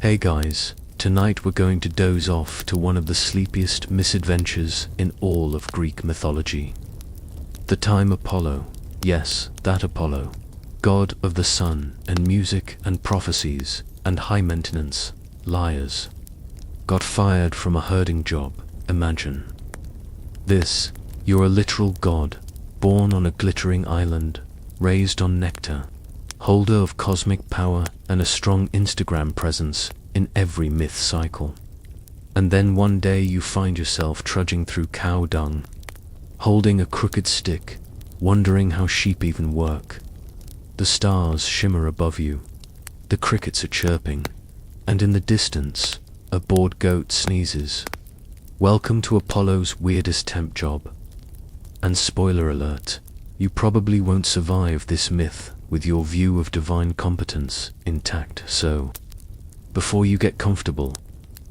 Hey guys, tonight we're going to doze off to one of the sleepiest misadventures in all of Greek mythology. The time Apollo, yes, that Apollo, god of the sun and music and prophecies and high maintenance, liars, got fired from a herding job, imagine. This, you're a literal god, born on a glittering island, raised on nectar, holder of cosmic power and a strong Instagram presence in every myth cycle. And then one day you find yourself trudging through cow dung, holding a crooked stick, wondering how sheep even work. The stars shimmer above you, the crickets are chirping, and in the distance, a bored goat sneezes. Welcome to Apollo's weirdest temp job. And spoiler alert, you probably won't survive this myth with your view of divine competence intact, so before you get comfortable,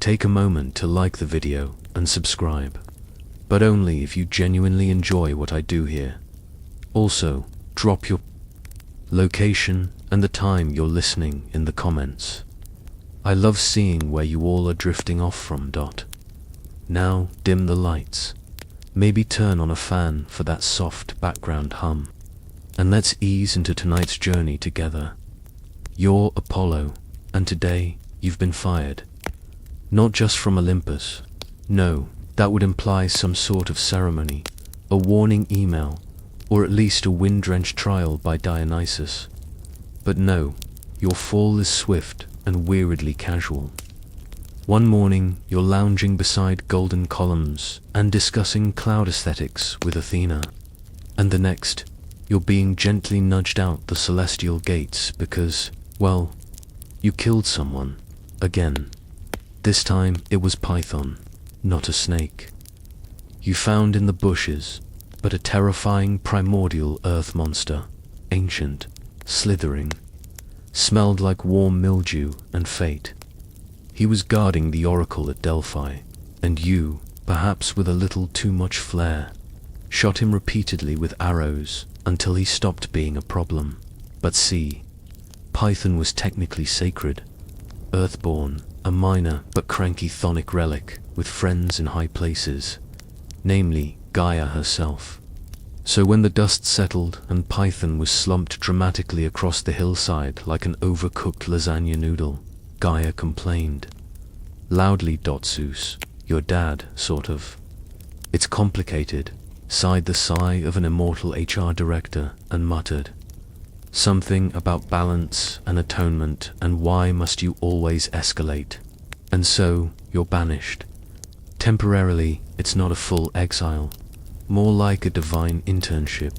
take a moment to like the video and subscribe, but only if you genuinely enjoy what I do here. Also, drop your location and the time you're listening in the comments. I love seeing where you all are drifting off from. Now dim the lights, maybe turn on a fan for that soft background hum, and let's ease into tonight's journey together. You're Apollo, and today you've been fired. Not just from Olympus. No, that would imply some sort of ceremony, a warning email, or at least a wind-drenched trial by Dionysus. But no, your fall is swift and weariedly casual. One morning, you're lounging beside golden columns and discussing cloud aesthetics with Athena, and the next, you're being gently nudged out the celestial gates because, well, you killed someone, again. This time it was Python, not a snake. You found in the bushes, but a terrifying primordial earth monster, ancient, slithering, smelled like warm mildew and fate. He was guarding the oracle at Delphi, and you, perhaps with a little too much flair, shot him repeatedly with arrows until he stopped being a problem. But see, Python was technically sacred, earthborn, a minor but cranky chthonic relic with friends in high places, namely Gaia herself. So when the dust settled and Python was slumped dramatically across the hillside like an overcooked lasagna noodle, Gaia complained. Loudly, Zeus, your dad, sort of. It's complicated, sighed the sigh of an immortal HR director and muttered. Something about balance and atonement and why must you always escalate. And so, you're banished. Temporarily, it's not a full exile, more like a divine internship.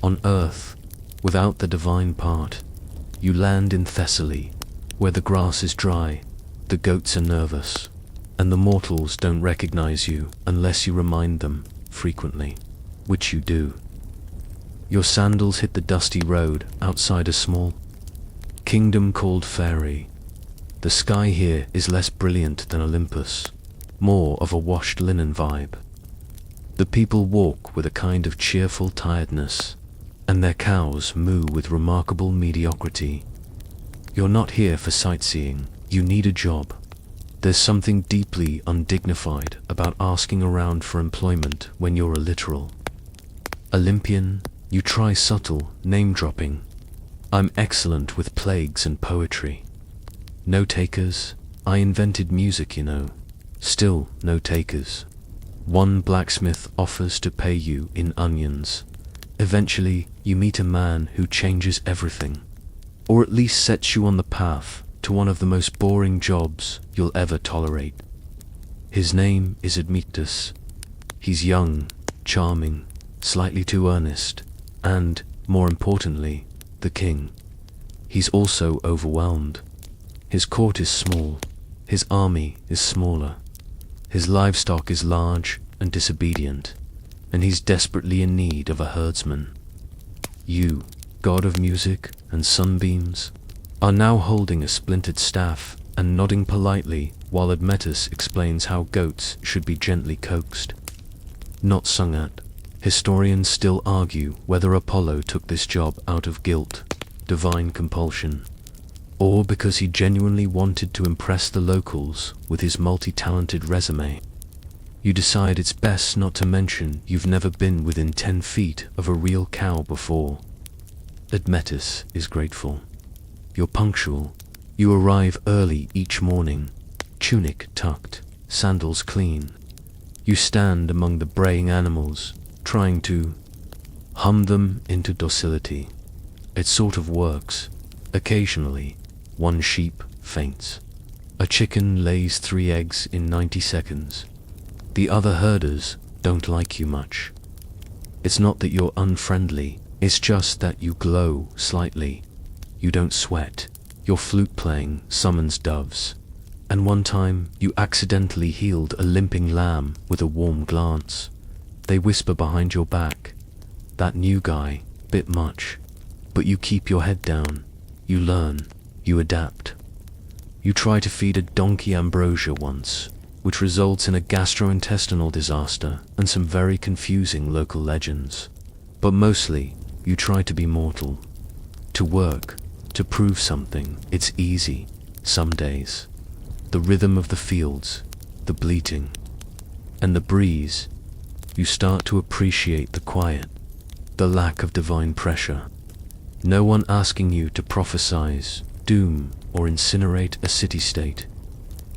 On Earth, without the divine part, you land in Thessaly, where the grass is dry, the goats are nervous, and the mortals don't recognize you unless you remind them, frequently, which you do. Your sandals hit the dusty road outside a small kingdom called Fairy. The sky here is less brilliant than Olympus, more of a washed linen vibe. The people walk with a kind of cheerful tiredness, and their cows moo with remarkable mediocrity. You're not here for sightseeing, you need a job. There's something deeply undignified about asking around for employment when you're a literal Olympian. You try subtle name-dropping. I'm excellent with plagues and poetry. No takers. I invented music, you know. Still no takers. One blacksmith offers to pay you in onions. Eventually, you meet a man who changes everything, or at least sets you on the path to one of the most boring jobs you'll ever tolerate. His name is Admetus. He's young, charming, slightly too earnest, and, more importantly, the king. He's also overwhelmed. His court is small, his army is smaller, his livestock is large and disobedient, and he's desperately in need of a herdsman. You, god of music and sunbeams, are now holding a splintered staff and nodding politely while Admetus explains how goats should be gently coaxed, not sung at. Historians still argue whether Apollo took this job out of guilt, divine compulsion, or because he genuinely wanted to impress the locals with his multi-talented resume. You decide it's best not to mention you've never been within 10 feet of a real cow before. Admetus is grateful. You're punctual. You arrive early each morning, tunic tucked, sandals clean. You stand among the braying animals, trying to hum them into docility. It sort of works. Occasionally, one sheep faints. A chicken lays 3 eggs in 90 seconds. The other herders don't like you much. It's not that you're unfriendly, it's just that you glow slightly. You don't sweat. Your flute playing summons doves. And one time you accidentally healed a limping lamb with a warm glance. They whisper behind your back, "That new guy, bit much." But you keep your head down. You learn. You adapt. You try to feed a donkey ambrosia once, which results in a gastrointestinal disaster and some very confusing local legends. But mostly, you try to be mortal. To work, to prove something, it's easy, some days. The rhythm of the fields, the bleating, and the breeze, you start to appreciate the quiet, the lack of divine pressure. No one asking you to prophesize doom or incinerate a city-state.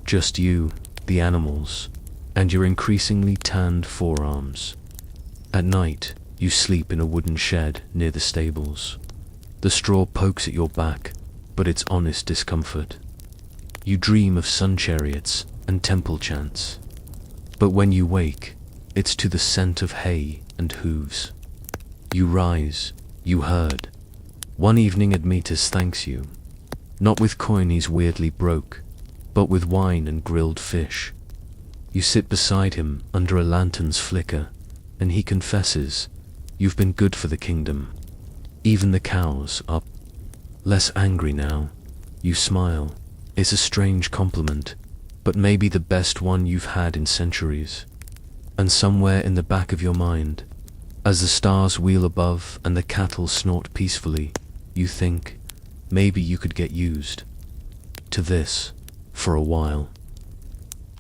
Just you, the animals, and your increasingly tanned forearms. At night, you sleep in a wooden shed near the stables. The straw pokes at your back, but it's honest discomfort. You dream of sun chariots and temple chants. But when you wake, it's to the scent of hay and hooves. You rise, you herd. One evening Admetus thanks you, not with coin he's weirdly broke, but with wine and grilled fish. You sit beside him under a lantern's flicker, and he confesses, you've been good for the kingdom. Even the cows are less angry now. You smile. It's a strange compliment, but maybe the best one you've had in centuries. And somewhere in the back of your mind, as the stars wheel above and the cattle snort peacefully, you think, maybe you could get used to this for a while.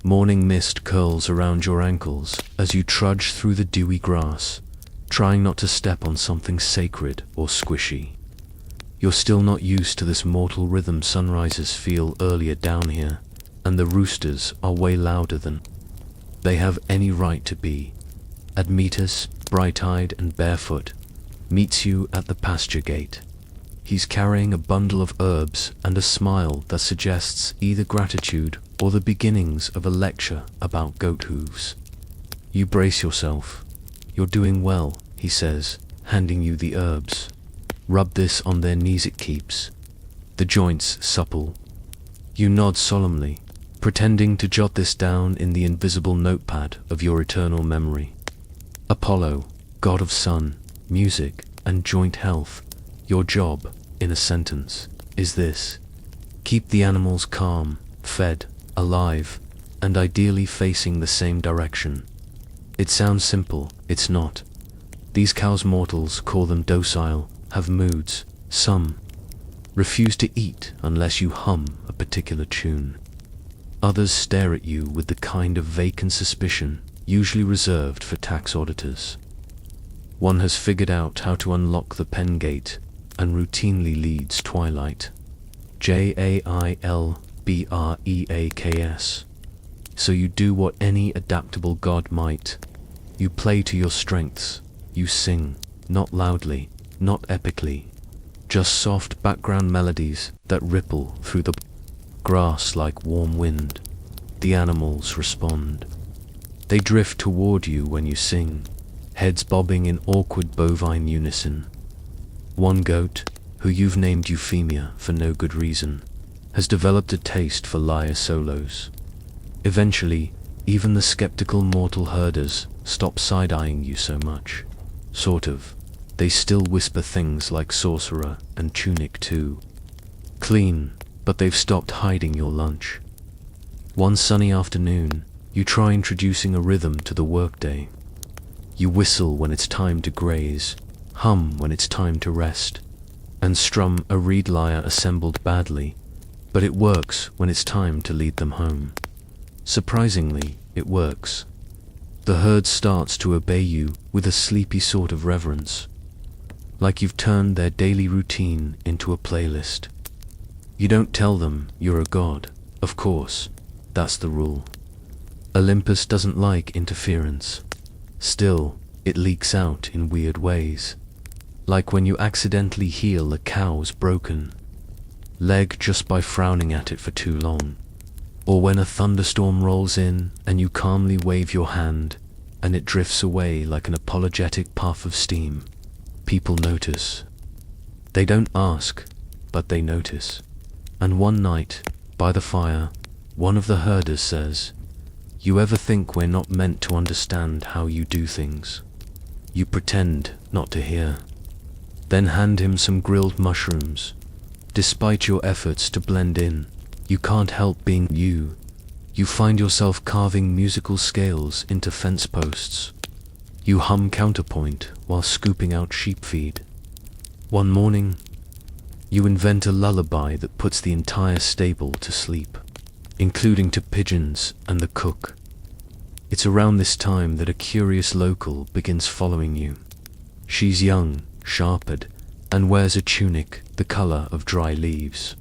Morning mist curls around your ankles as you trudge through the dewy grass, trying not to step on something sacred or squishy. You're still not used to this mortal rhythm. Sunrises feel earlier down here, and the roosters are way louder than they have any right to be. Admetus, bright-eyed and barefoot, meets you at the pasture gate. He's carrying a bundle of herbs and a smile that suggests either gratitude or the beginnings of a lecture about goat hooves. You brace yourself. You're doing well, he says, handing you the herbs. Rub this on their knees, it keeps the joints supple. You nod solemnly, pretending to jot this down in the invisible notepad of your eternal memory. Apollo, god of sun, music, and joint health, your job, in a sentence, is this: keep the animals calm, fed, alive, and ideally facing the same direction. It sounds simple, it's not. These cows mortals call them docile, have moods. Some refuse to eat unless you hum a particular tune. Others stare at you with the kind of vacant suspicion usually reserved for tax auditors. One has figured out how to unlock the pen gate and routinely leads Twilight. Jailbreaks. So you do what any adaptable god might. You play to your strengths. You sing, not loudly, not epically, just soft background melodies that ripple through the grass like warm wind. The animals respond. They drift toward you when you sing, heads bobbing in awkward bovine unison. One goat, who you've named Euphemia for no good reason, has developed a taste for lyre solos. Eventually, even the skeptical mortal herders stop side-eyeing you so much. Sort of. They still whisper things like sorcerer and tunic too. Clean, but they've stopped hiding your lunch. One sunny afternoon, you try introducing a rhythm to the workday. You whistle when it's time to graze, hum when it's time to rest, and strum a reed lyre assembled badly, But it works when it's time to lead them home. Surprisingly, it works. The herd starts to obey you with a sleepy sort of reverence, like you've turned their daily routine into a playlist. You don't tell them you're a god, of course, that's the rule. Olympus doesn't like interference. Still, it leaks out in weird ways. Like when you accidentally heal a cow's broken leg just by frowning at it for too long. Or when a thunderstorm rolls in and you calmly wave your hand and it drifts away like an apologetic puff of steam. People notice. They don't ask, but they notice. And one night, by the fire, one of the herders says, "You ever think we're not meant to understand how you do things?" You pretend not to hear. Then hand him some grilled mushrooms. Despite your efforts to blend in, you can't help being you. You find yourself carving musical scales into fence posts. You hum counterpoint while scooping out sheep feed. One morning, you invent a lullaby that puts the entire stable to sleep, including to pigeons and the cook. It's around this time that a curious local begins following you. She's young, sharpered, and wears a tunic the color of dry leaves.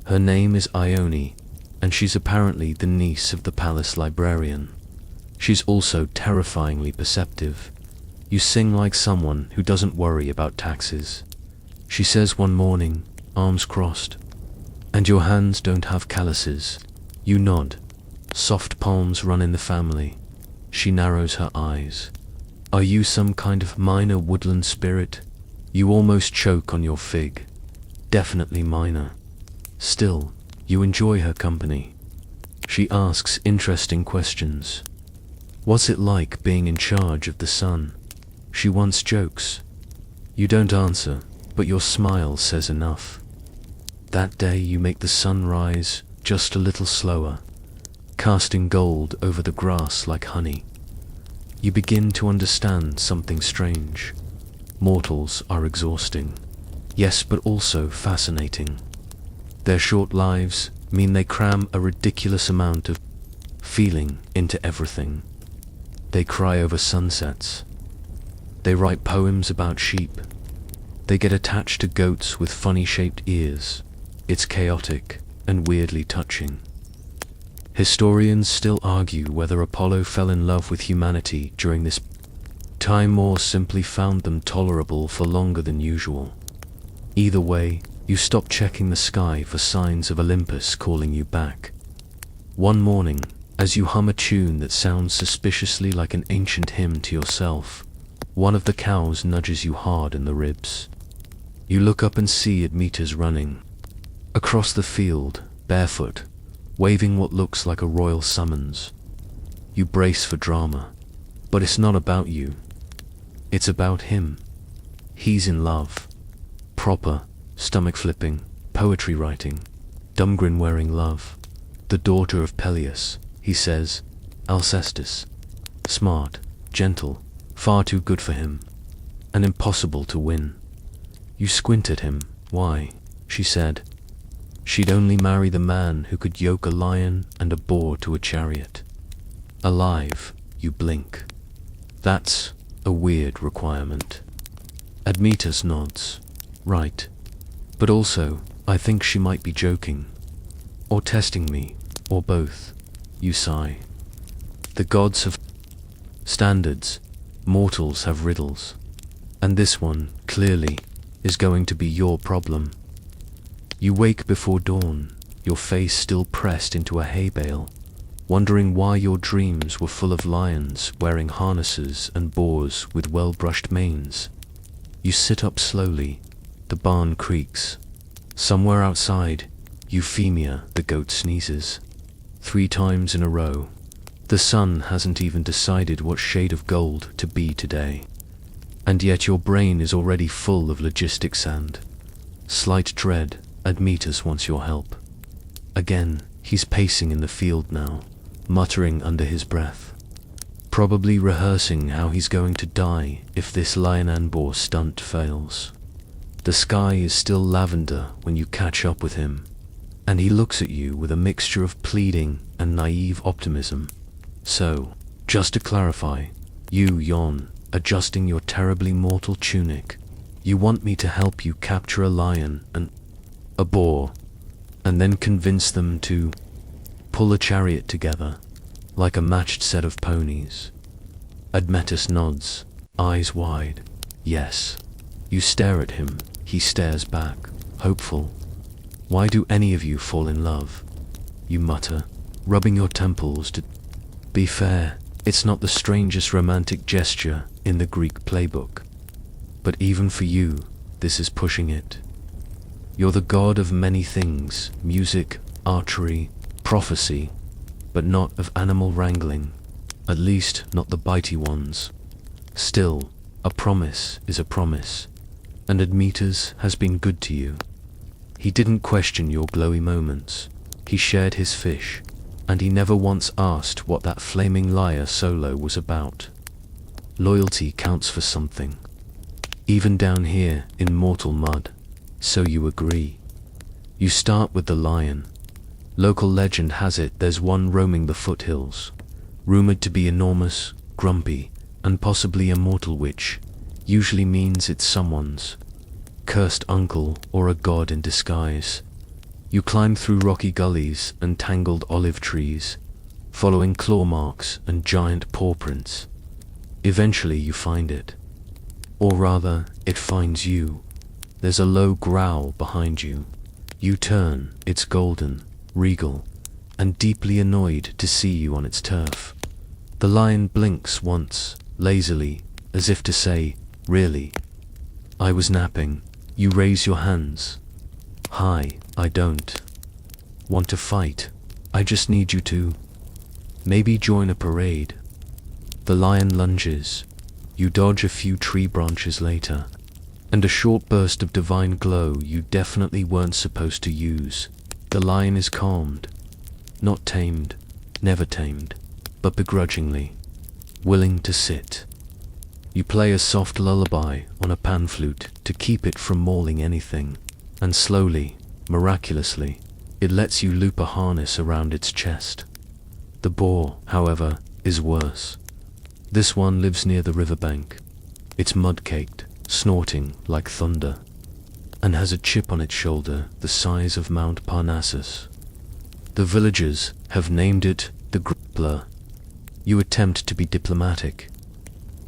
Her name is Ione, and she's apparently the niece of the palace librarian. She's also terrifyingly perceptive. You sing like someone who doesn't worry about taxes. She says one morning, arms crossed, "And your hands don't have calluses." You nod. Soft palms run in the family. She narrows her eyes. "Are you some kind of minor woodland spirit?" You almost choke on your fig. Definitely minor. Still, you enjoy her company. She asks interesting questions. What's it like being in charge of the sun? She once jokes. You don't answer, but your smile says enough. That day you make the sun rise just a little slower, casting gold over the grass like honey. You begin to understand something strange. Mortals are exhausting. Yes, but also fascinating. Their short lives mean they cram a ridiculous amount of feeling into everything. They cry over sunsets. They write poems about sheep. They get attached to goats with funny-shaped ears. It's chaotic and weirdly touching. Historians still argue whether Apollo fell in love with humanity during this time or simply found them tolerable for longer than usual. Either way, you stop checking the sky for signs of Olympus calling you back. One morning, as you hum a tune that sounds suspiciously like an ancient hymn to yourself, one of the cows nudges you hard in the ribs. You look up and see Admetus running across the field, barefoot, waving what looks like a royal summons. You brace for drama, but it's not about you. It's about him. He's in love. Proper, stomach-flipping, poetry writing, dumgrin-wearing love. The daughter of Peleus, he says, Alcestis. Smart, gentle, far too good for him, and impossible to win. You squint at him. Why? She said. She'd only marry the man who could yoke a lion and a boar to a chariot. Alive, you blink. That's a weird requirement. Admetus nods. Right. But also, I think she might be joking. Or testing me, or both. You sigh. The gods have standards, mortals have riddles. And this one, clearly, is going to be your problem. You wake before dawn, your face still pressed into a hay bale, wondering why your dreams were full of lions wearing harnesses and boars with well-brushed manes. You sit up slowly. The barn creaks. Somewhere outside, Euphemia, the goat, sneezes. 3 times in a row. The sun hasn't even decided what shade of gold to be today. And yet your brain is already full of logistic sand. Slight dread, Admetus wants your help. Again, he's pacing in the field now, muttering under his breath. Probably rehearsing how he's going to die if this lion and boar stunt fails. The sky is still lavender when you catch up with him. and he looks at you with a mixture of pleading and naive optimism. So, just to clarify, you yawn, adjusting your terribly mortal tunic. You want me to help you capture a lion and a boar, and then convince them to pull a chariot together, like a matched set of ponies. Admetus nods, eyes wide. Yes. You stare at him, he stares back, hopeful. Why do any of you fall in love? You mutter, rubbing your temples to be fair. It's not the strangest romantic gesture in the Greek playbook. But even for you, this is pushing it. You're the god of many things, music, archery, prophecy, but not of animal wrangling, at least not the bitey ones. Still, a promise is a promise, and Admetus has been good to you. He didn't question your glowy moments, he shared his fish, and he never once asked what that flaming lyre solo was about. Loyalty counts for something, even down here in mortal mud, so you agree. You start with the lion. Local legend has it there's one roaming the foothills, rumored to be enormous, grumpy, and possibly immortal, which usually means it's someone's cursed uncle or a god in disguise. You climb through rocky gullies and tangled olive trees, following claw marks and giant paw prints. Eventually you find it. Or rather, it finds you. There's a low growl behind you. You turn, it's golden, regal, and deeply annoyed to see you on its turf. The lion blinks once, lazily, as if to say, really? I was napping. You raise your hands. Hi, I don't want to fight. I just need you to maybe join a parade. The lion lunges. You dodge a few tree branches later, and a short burst of divine glow you definitely weren't supposed to use. The lion is calmed, not tamed, never tamed, but begrudgingly, willing to sit. You play a soft lullaby on a pan flute to keep it from mauling anything, and slowly, miraculously, it lets you loop a harness around its chest. The boar, however, is worse. This one lives near the riverbank. It's mud-caked, snorting like thunder, and has a chip on its shoulder the size of Mount Parnassus. The villagers have named it the Grappler. You attempt to be diplomatic.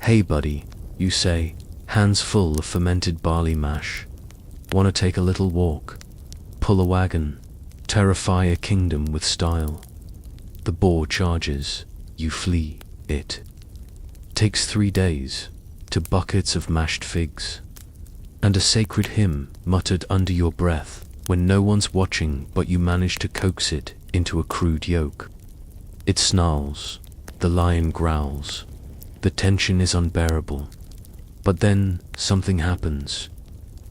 Hey buddy, you say, hands full of fermented barley mash. Wanna take a little walk? Pull a wagon? Terrify a kingdom with style? The boar charges. You flee. It takes 3 days, to buckets of mashed figs, and a sacred hymn muttered under your breath when no one's watching, but you manage to coax it into a crude yoke. It snarls. The lion growls. The tension is unbearable. But then something happens.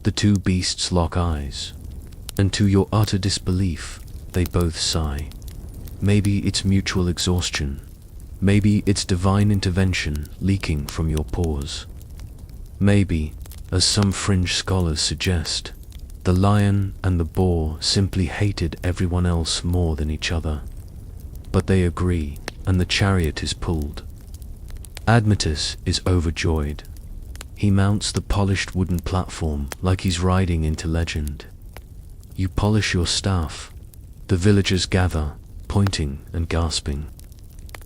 The two beasts lock eyes, and to your utter disbelief, they both sigh. Maybe it's mutual exhaustion. Maybe it's divine intervention leaking from your pores. Maybe, as some fringe scholars suggest, the lion and the boar simply hated everyone else more than each other. But they agree, and the chariot is pulled. Admetus is overjoyed. He mounts the polished wooden platform like he's riding into legend. You polish your staff. The villagers gather, pointing and gasping.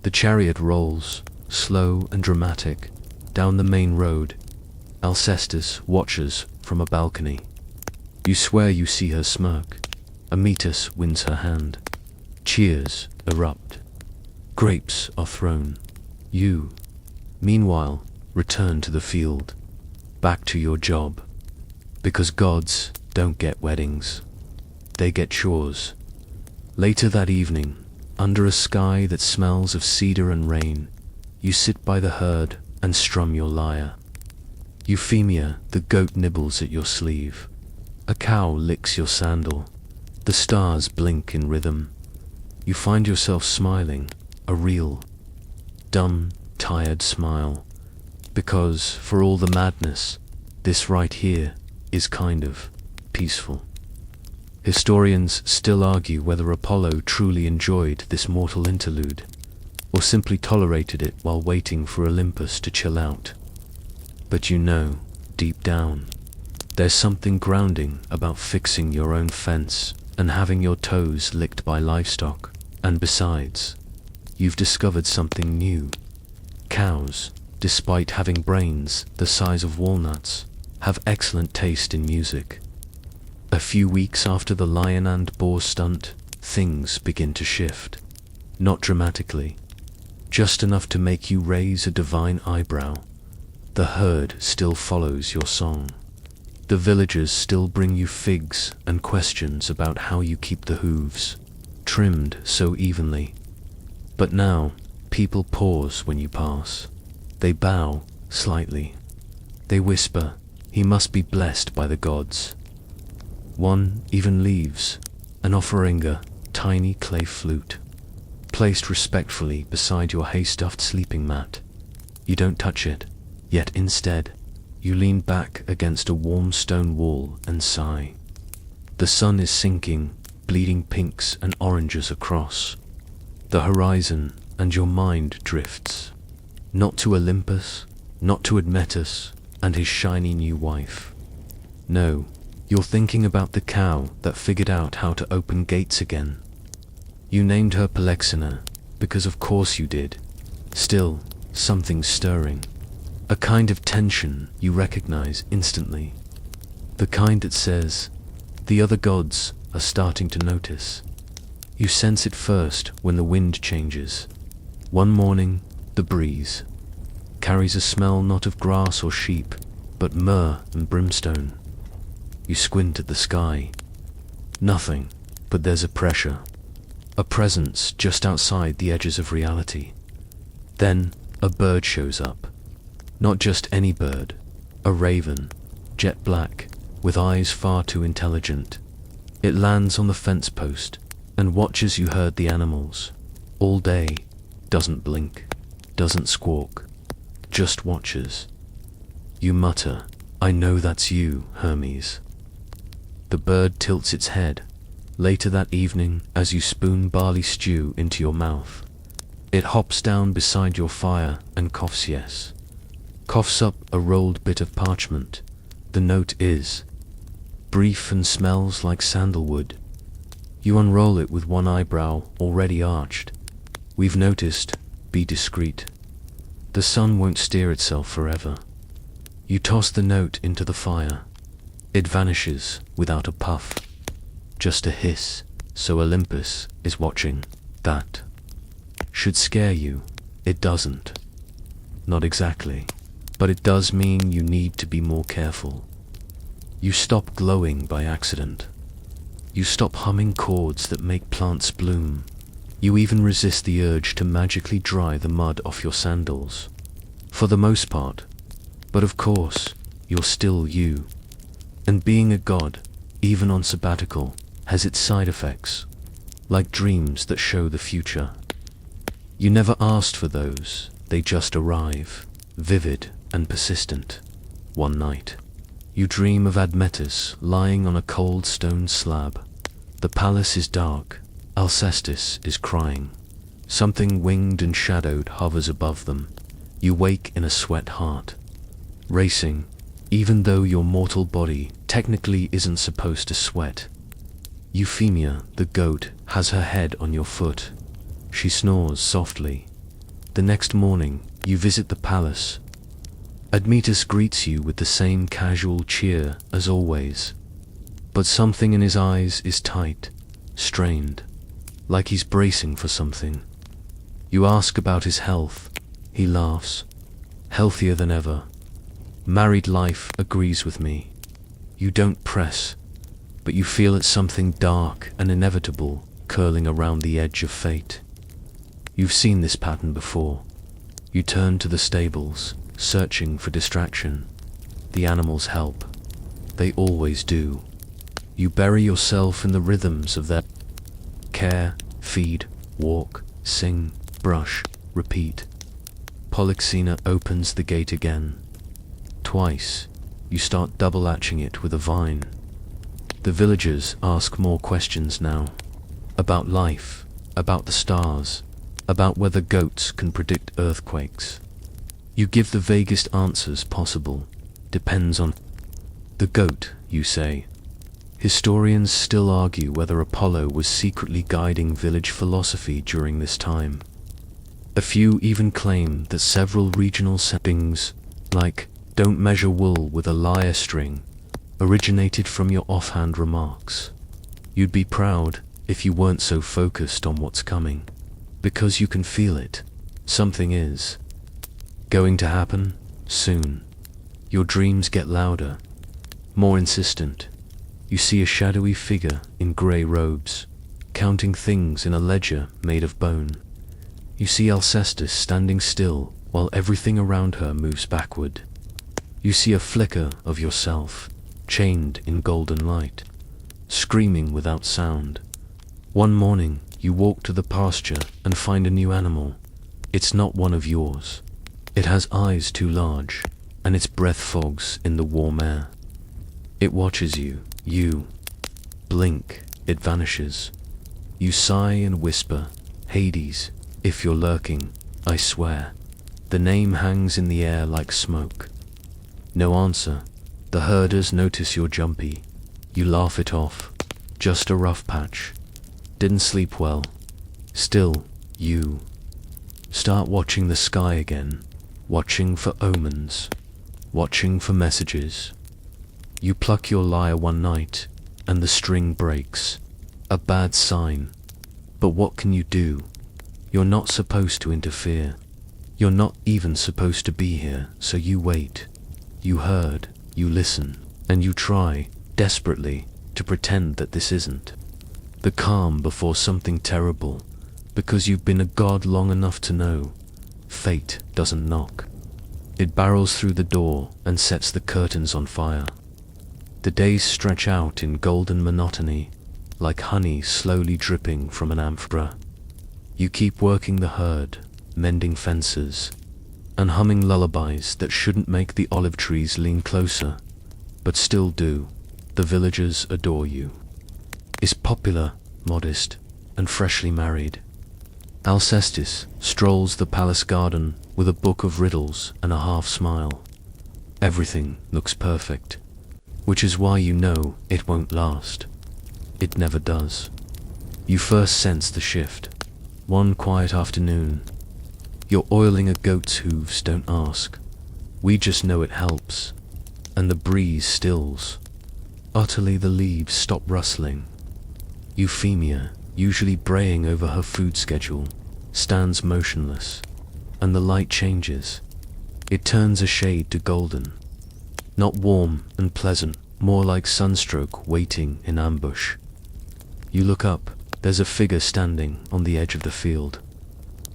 The chariot rolls, slow and dramatic, down the main road. Alcestis watches from a balcony. You swear you see her smirk. Admetus wins her hand. Cheers erupt. Grapes are thrown. You, meanwhile, return to the field, back to your job. Because gods don't get weddings. They get chores. Later that evening, under a sky that smells of cedar and rain, you sit by the herd and strum your lyre. Euphemia, the goat, nibbles at your sleeve. A cow licks your sandal. The stars blink in rhythm. You find yourself smiling, a real, dumb, tired smile, because, for all the madness, this right here is kind of peaceful. Historians still argue whether Apollo truly enjoyed this mortal interlude, or simply tolerated it while waiting for Olympus to chill out. But you know, deep down, there's something grounding about fixing your own fence and having your toes licked by livestock. And besides, you've discovered something new. Cows, despite having brains the size of walnuts, have excellent taste in music. A few weeks after the lion and boar stunt, things begin to shift. Not dramatically, just enough to make you raise a divine eyebrow. The herd still follows your song. The villagers still bring you figs and questions about how you keep the hooves trimmed so evenly. But now, people pause when you pass. They bow slightly. They whisper, "He must be blessed by the gods." One even leaves an offering, a tiny clay flute, placed respectfully beside your hay-stuffed sleeping mat. You don't touch it, yet instead, you lean back against a warm stone wall and sigh. The sun is sinking, bleeding pinks and oranges across the horizon, and your mind drifts. Not to Olympus, not to Admetus and his shiny new wife. No, you're thinking about the cow that figured out how to open gates again. You named her Polexena, because of course you did. Still, something's stirring. A kind of tension you recognize instantly. The kind that says, the other gods are starting to notice. You sense it first when the wind changes. One morning, the breeze carries a smell not of grass or sheep, but myrrh and brimstone. You squint at the sky. Nothing, but there's a pressure. A presence just outside the edges of reality. Then, a bird shows up. Not just any bird. A raven, jet black, with eyes far too intelligent. It lands on the fence post, and watches you herd the animals. All day, doesn't blink, doesn't squawk, just watches. You mutter, "I know that's you, Hermes." The bird tilts its head. Later that evening, as you spoon barley stew into your mouth, it hops down beside your fire and coughs yes. Coughs up a rolled bit of parchment. The note is brief and smells like sandalwood. You unroll it with one eyebrow already arched. We've noticed, be discreet. The sun won't steer itself forever. You toss the note into the fire. It vanishes without a puff. Just a hiss, so Olympus is watching. That should scare you. It doesn't. Not exactly. But it does mean you need to be more careful. You stop glowing by accident. You stop humming chords that make plants bloom. You even resist the urge to magically dry the mud off your sandals. For the most part. But of course, you're still you. And being a god, even on sabbatical, has its side effects. Like dreams that show the future. You never asked for those, they just arrive, vivid and persistent. One night, you dream of Admetus lying on a cold stone slab. The palace is dark, Alcestis is crying. Something winged and shadowed hovers above them. You wake in a sweat heart, racing, even though your mortal body technically isn't supposed to sweat. Euphemia, the goat, has her head on your foot. She snores softly. The next morning, you visit the palace. Admetus greets you with the same casual cheer as always. But something in his eyes is tight, strained, like he's bracing for something. You ask about his health. He laughs. Healthier than ever. Married life agrees with me. You don't press, but you feel it's something dark and inevitable curling around the edge of fate. You've seen this pattern before. You turn to the stables, searching for distraction. The animals help. They always do. You bury yourself in the rhythms of their care, feed, walk, sing, brush, repeat. Polexena opens the gate again. Twice, you start double-latching it with a vine. The villagers ask more questions now. About life, about the stars, about whether goats can predict earthquakes. You give the vaguest answers possible. Depends on the goat, you say. Historians still argue whether Apollo was secretly guiding village philosophy during this time. A few even claim that several regional sayings, like "don't measure wool with a lyre string," originated from your offhand remarks. You'd be proud if you weren't so focused on what's coming, because you can feel it. Something is going to happen soon. Your dreams get louder, more insistent. You see a shadowy figure in grey robes, counting things in a ledger made of bone. You see Alcestis standing still while everything around her moves backward. You see a flicker of yourself, chained in golden light, screaming without sound. One morning, you walk to the pasture and find a new animal. It's not one of yours. It has eyes too large, and its breath fogs in the warm air. It watches you. You blink, it vanishes. You sigh and whisper, "Hades, if you're lurking, I swear." The name hangs in the air like smoke. No answer. The herders notice you're jumpy. You laugh it off. Just a rough patch. Didn't sleep well. Still, you start watching the sky again, watching for omens, watching for messages. You pluck your lyre one night, and the string breaks. A bad sign. But what can you do? You're not supposed to interfere. You're not even supposed to be here, so you wait. You heard, you listen, and you try, desperately, to pretend that this isn't the calm before something terrible, because you've been a god long enough to know. Fate doesn't knock. It barrels through the door and sets the curtains on fire. The days stretch out in golden monotony, like honey slowly dripping from an amphora. You keep working the herd, mending fences, and humming lullabies that shouldn't make the olive trees lean closer, but still do. The villagers adore you. Is popular, modest, and freshly married. Alcestis strolls the palace garden with a book of riddles and a half smile. Everything looks perfect, which is why you know it won't last. It never does. You first sense the shift. One quiet afternoon, you're oiling a goat's hooves, don't ask. We just know it helps. And the breeze stills. Utterly the leaves stop rustling. Euphemia, usually braying over her food schedule, stands motionless, and the light changes. It turns a shade to golden. Not warm and pleasant, more like sunstroke waiting in ambush. You look up, there's a figure standing on the edge of the field.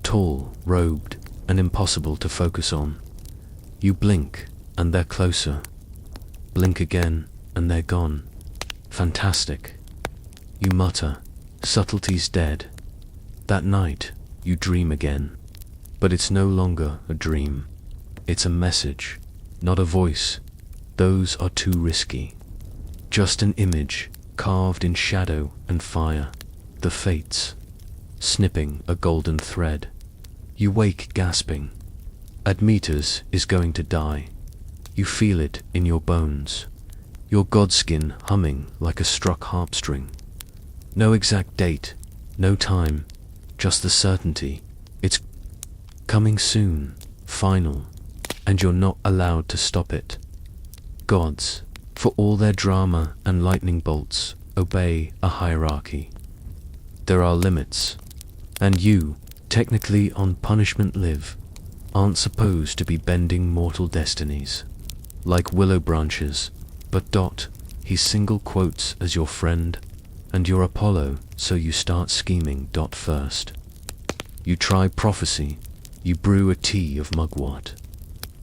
Tall, robed, and impossible to focus on. You blink, and they're closer. Blink again, and they're gone. Fantastic. You mutter, subtlety's dead. That night, you dream again. But it's no longer a dream. It's a message, not a voice. Those are too risky. Just an image, carved in shadow and fire. The fates, snipping a golden thread. You wake gasping. Admetus is going to die. You feel it in your bones. Your godskin humming like a struck harpstring. No exact date, no time, just the certainty. It's coming soon, final, and you're not allowed to stop it. Gods, for all their drama and lightning bolts, obey a hierarchy. There are limits, and you, technically on punishment live, aren't supposed to be bending mortal destinies. Like willow branches, but he single quotes as your friend, and you're Apollo, so you start scheming. First. You try prophecy, you brew a tea of mugwort,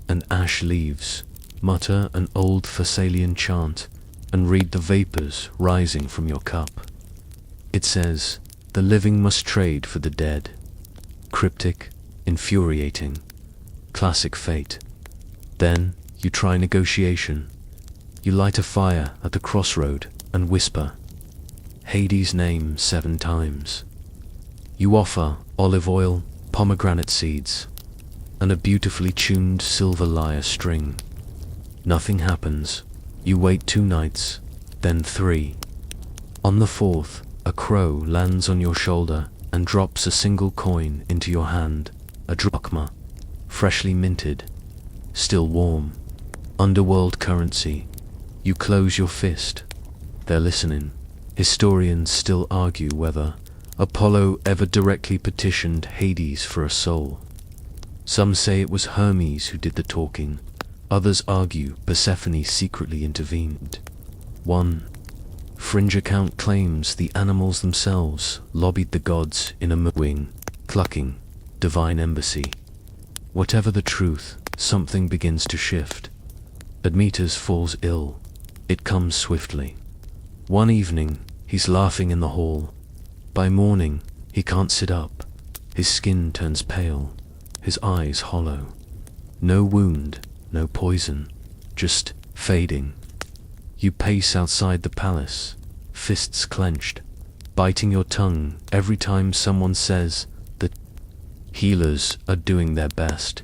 and ash leaves, mutter an old Thessalian chant, and read the vapors rising from your cup. It says, the living must trade for the dead. Cryptic, infuriating, classic fate. Then you try negotiation. You light a fire at the crossroad and whisper Hades' name 7 times. You offer olive oil, pomegranate seeds, and a beautifully tuned silver lyre string. Nothing happens. You wait 2 nights, then 3. On the 4th, a crow lands on your shoulder and drops a single coin into your hand, a drachma, freshly minted, still warm. Underworld currency. You close your fist. They're listening. Historians still argue whether Apollo ever directly petitioned Hades for a soul. Some say it was Hermes who did the talking. Others argue Persephone secretly intervened. One fringe account claims the animals themselves lobbied the gods in a mooing, clucking, divine embassy. Whatever the truth, something begins to shift. Admetus falls ill. It comes swiftly. One evening, he's laughing in the hall. By morning, he can't sit up. His skin turns pale, his eyes hollow. No wound, no poison, just fading. You pace outside the palace, fists clenched, biting your tongue every time someone says that healers are doing their best.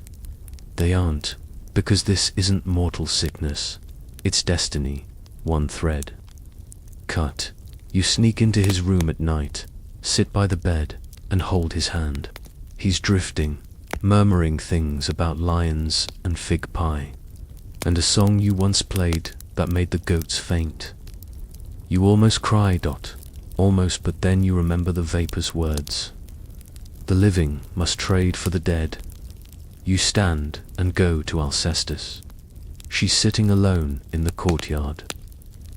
They aren't, because this isn't mortal sickness. It's destiny, one thread. Cut. You sneak into his room at night, sit by the bed, and hold his hand. He's drifting, murmuring things about lions and fig pie, and a song you once played that made the goats faint. You almost cry, almost, but then you remember the vapor's words. The living must trade for the dead. You stand and go to Alcestis. She's sitting alone in the courtyard,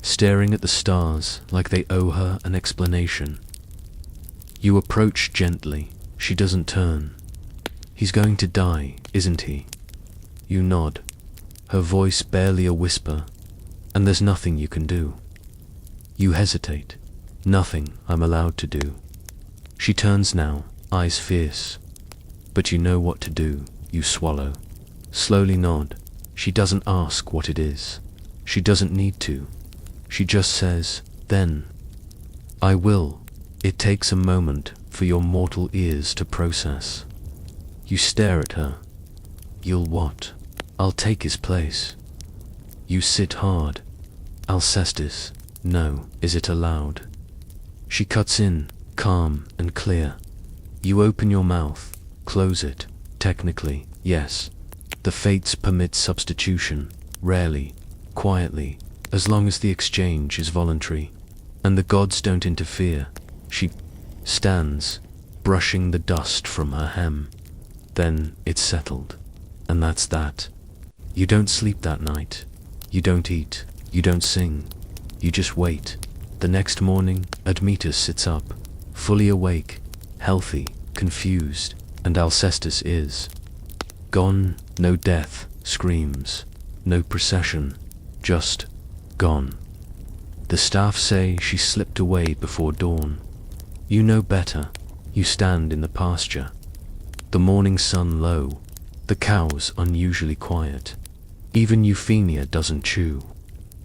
staring at the stars like they owe her an explanation. You approach gently. She doesn't turn. He's going to die, isn't he? You nod, her voice barely a whisper, and there's nothing you can do. You hesitate. Nothing I'm allowed to do. She turns now, eyes fierce. But you know what to do. You swallow. Slowly nod. She doesn't ask what it is. She doesn't need to. She just says, then. I will. It takes a moment for your mortal ears to process. You stare at her. You'll what? I'll take his place. You sit hard. Alcestis, no, is it allowed? She cuts in, calm and clear. You open your mouth, close it. Technically, yes. The fates permit substitution, rarely, quietly, as long as the exchange is voluntary, and the gods don't interfere. She stands, brushing the dust from her hem. Then it's settled, and that's that. You don't sleep that night. You don't eat. You don't sing. You just wait. The next morning, Admetus sits up, fully awake, healthy, confused, and Alcestis is gone. No death, screams, no procession, just gone. The staff say she slipped away before dawn. You know better. You stand in the pasture. The morning sun low, the cows unusually quiet. Even Euphemia doesn't chew,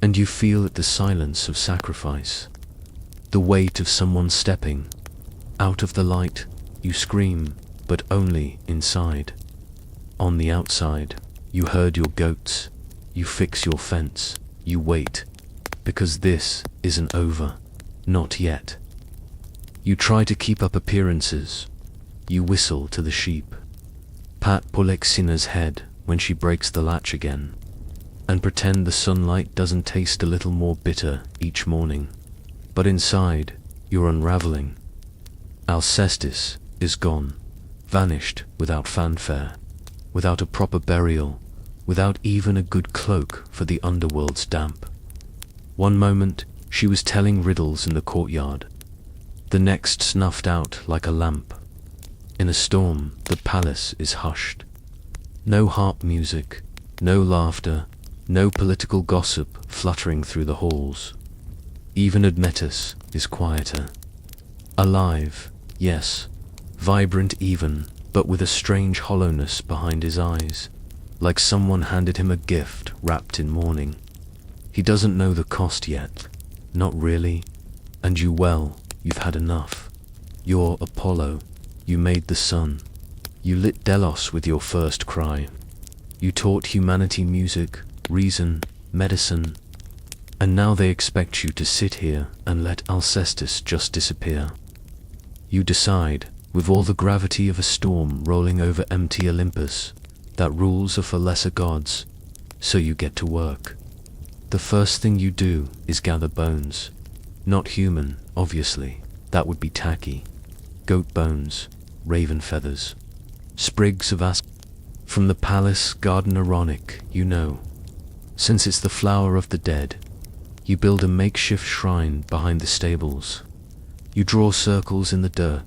and you feel it the silence of sacrifice, the weight of someone stepping. Out of the light, you scream, but only inside. On the outside, you herd your goats, you fix your fence, you wait, because this isn't over, not yet. You try to keep up appearances. You whistle to the sheep, pat Polexina's head when she breaks the latch again, and pretend the sunlight doesn't taste a little more bitter each morning. But inside, you're unraveling. Alcestis is gone, vanished without fanfare, without a proper burial, without even a good cloak for the underworld's damp. One moment, she was telling riddles in the courtyard. The next snuffed out like a lamp. In a storm, the palace is hushed. No harp music, no laughter, no political gossip fluttering through the halls. Even Admetus is quieter. Alive, yes, vibrant even, but with a strange hollowness behind his eyes, like someone handed him a gift wrapped in mourning. He doesn't know the cost yet. Not really. And you've had enough. You're Apollo. You made the sun. You lit Delos with your first cry. You taught humanity music, reason, medicine. And now they expect you to sit here and let Alcestis just disappear. You decide, with all the gravity of a storm rolling over empty Olympus, that rules are for lesser gods, so you get to work. The first thing you do is gather bones. Not human, obviously, that would be tacky. Goat bones, raven feathers, sprigs of asp. From the palace garden Aaronic, you know. Since it's the flower of the dead, you build a makeshift shrine behind the stables. You draw circles in the dirt.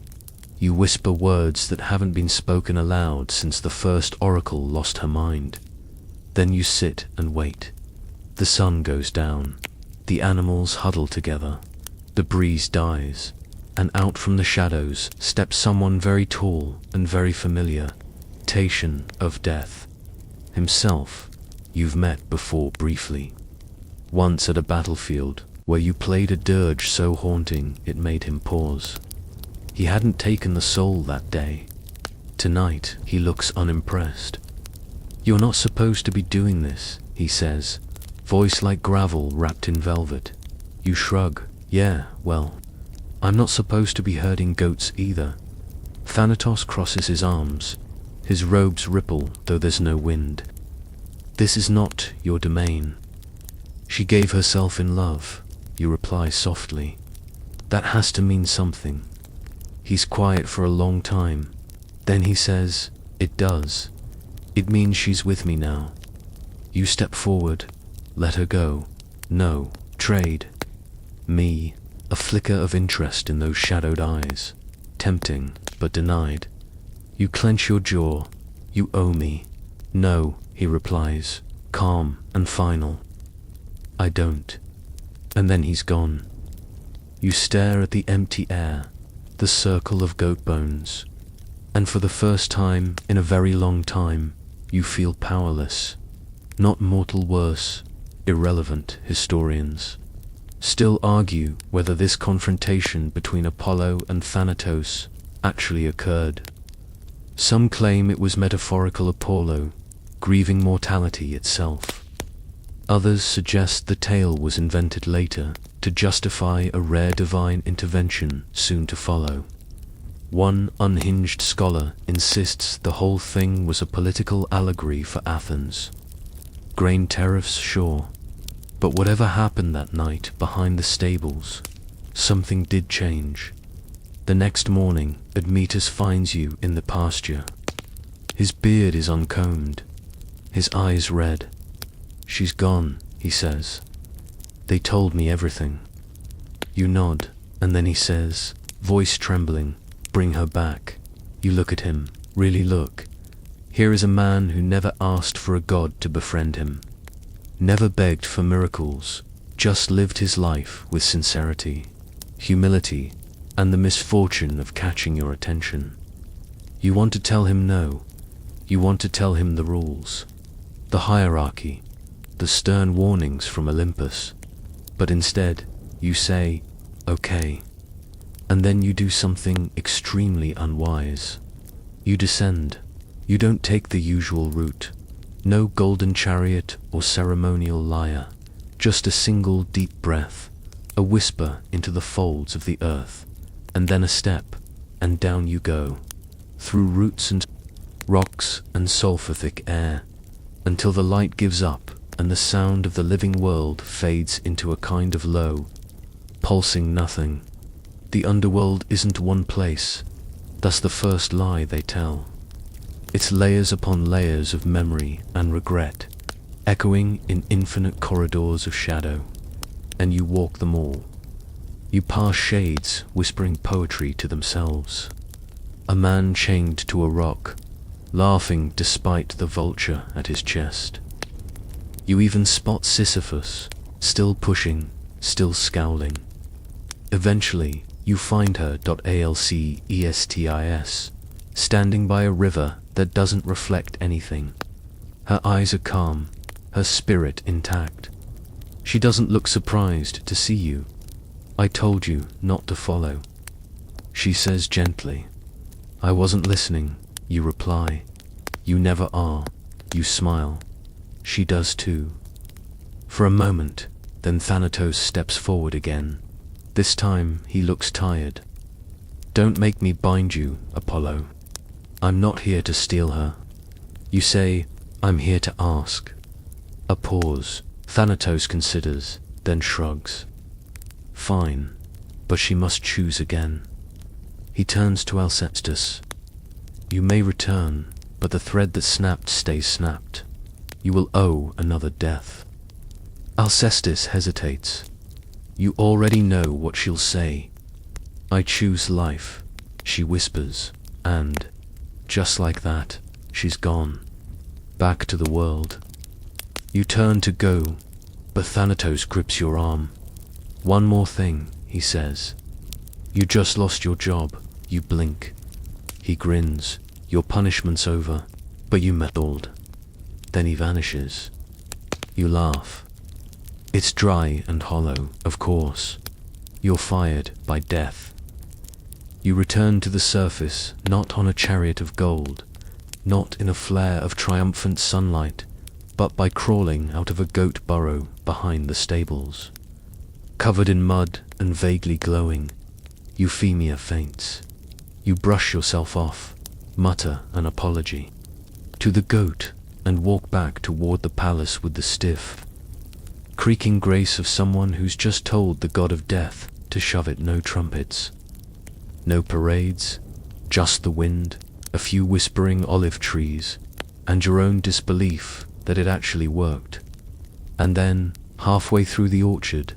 You whisper words that haven't been spoken aloud since the first oracle lost her mind. Then you sit and wait. The sun goes down. The animals huddle together. The breeze dies. And out from the shadows steps someone very tall and very familiar. Tatian of Death. Himself, you've met before briefly. Once at a battlefield where you played a dirge so haunting it made him pause. He hadn't taken the soul that day. Tonight he looks unimpressed. You're not supposed to be doing this, he says, voice like gravel wrapped in velvet. You shrug. Yeah, well, I'm not supposed to be herding goats either. Thanatos crosses his arms. His robes ripple, though there's no wind. This is not your domain. She gave herself in love, you reply softly. That has to mean something. He's quiet for a long time. Then he says, it does. It means she's with me now. You step forward. Let her go. No, trade. Me, a flicker of interest in those shadowed eyes. Tempting, but denied. You clench your jaw. You owe me. No, he replies, calm and final. I don't. And then he's gone. You stare at the empty air, the circle of goat bones. And for the first time in a very long time, you feel powerless. Not mortal worse, irrelevant historians still argue whether this confrontation between Apollo and Thanatos actually occurred. Some claim it was metaphorical Apollo, grieving mortality itself. Others suggest the tale was invented later to justify a rare divine intervention soon to follow. One unhinged scholar insists the whole thing was a political allegory for Athens. Grain tariffs, sure. But whatever happened that night behind the stables, something did change. The next morning, Admetus finds you in the pasture. His beard is uncombed, his eyes red. She's gone, he says. They told me everything. You nod, and then he says, voice trembling, bring her back. You look at him, really look. Here is a man who never asked for a god to befriend him. Never begged for miracles, just lived his life with sincerity, humility, and the misfortune of catching your attention. You want to tell him no. You want to tell him the rules, the hierarchy, the stern warnings from Olympus. But instead, you say, okay. And then you do something extremely unwise. You descend. You don't take the usual route. No golden chariot or ceremonial lyre. Just a single deep breath, a whisper into the folds of the earth, and then a step, and down you go, through roots and rocks and sulfur-thick air, until the light gives up and the sound of the living world fades into a kind of low, pulsing nothing. The underworld isn't one place. That's the first lie they tell. It's layers upon layers of memory and regret, echoing in infinite corridors of shadow, and you walk them all. You pass shades whispering poetry to themselves. A man chained to a rock, laughing despite the vulture at his chest. You even spot Sisyphus, still pushing, still scowling. Eventually, you find her. Alcestis, standing by a river that doesn't reflect anything. Her eyes are calm, her spirit intact. She doesn't look surprised to see you, I told you not to follow. She says gently. I wasn't listening, you reply. You never are, you smile. She does too. For a moment, then Thanatos steps forward again. This time he looks tired. Don't make me bind you, Apollo. I'm not here to steal her. You say, I'm here to ask. A pause. Thanatos considers, then shrugs. Fine, but she must choose again. He turns to Alcestis. You may return, but the thread that snapped stays snapped. You will owe another death. Alcestis hesitates. You already know what she'll say. I choose life, she whispers, and, just like that, she's gone. Back to the world. You turn to go, but Thanatos grips your arm. One more thing, he says. You just lost your job, you blink. He grins. Your punishment's over, but you meddled. Then he vanishes. You laugh. It's dry and hollow, of course. You're fired by death. You return to the surface, not on a chariot of gold, not in a flare of triumphant sunlight, but by crawling out of a goat burrow behind the stables. Covered in mud and vaguely glowing, Euphemia faints. You brush yourself off, mutter an apology to the goat, and walk back toward the palace with the stiff, creaking grace of someone who's just told the god of death to shove it. No trumpets, no parades, just the wind, a few whispering olive trees, and your own disbelief that it actually worked. And then, halfway through the orchard,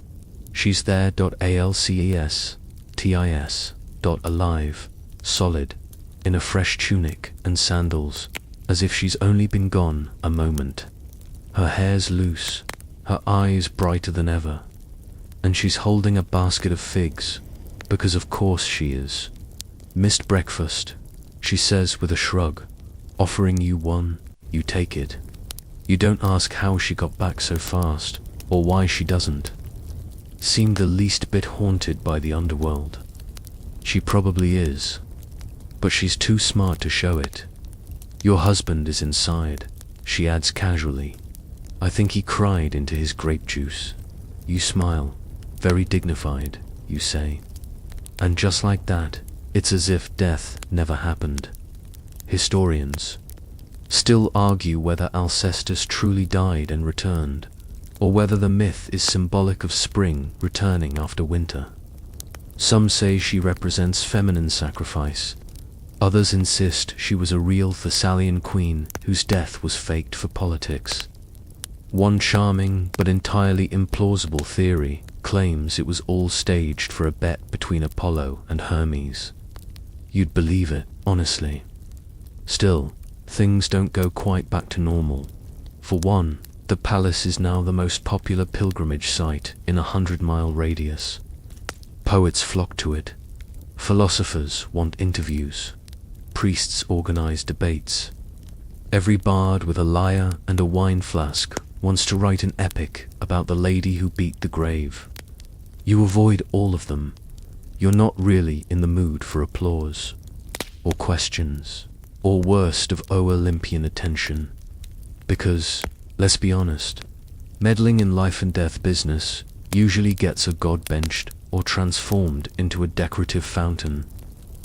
she's there. Alcestis, alive, solid, in a fresh tunic and sandals, as if she's only been gone a moment. Her hair's loose, her eyes brighter than ever, and she's holding a basket of figs, because of course she is. Missed breakfast, she says with a shrug, offering you one, you take it. You don't ask how she got back so fast, or why she doesn't seem the least bit haunted by the underworld. She probably is, but she's too smart to show it. Your husband is inside, she adds casually. I think he cried into his grape juice. You smile, very dignified, you say. And just like that, it's as if death never happened. Historians still argue whether Alcestis truly died and returned, or whether the myth is symbolic of spring returning after winter. Some say she represents feminine sacrifice. Others insist she was a real Thessalian queen whose death was faked for politics. One charming but entirely implausible theory claims it was all staged for a bet between Apollo and Hermes. You'd believe it, honestly. Still, things don't go quite back to normal. For one, the palace is now the most popular pilgrimage site in a 100-mile radius. Poets flock to it. Philosophers want interviews. Priests organize debates. Every bard with a lyre and a wine flask wants to write an epic about the lady who beat the grave. You avoid all of them. You're not really in the mood for applause, or questions, or worst of Olympian attention. Because, let's be honest, meddling in life and death business usually gets a god benched or transformed into a decorative fountain.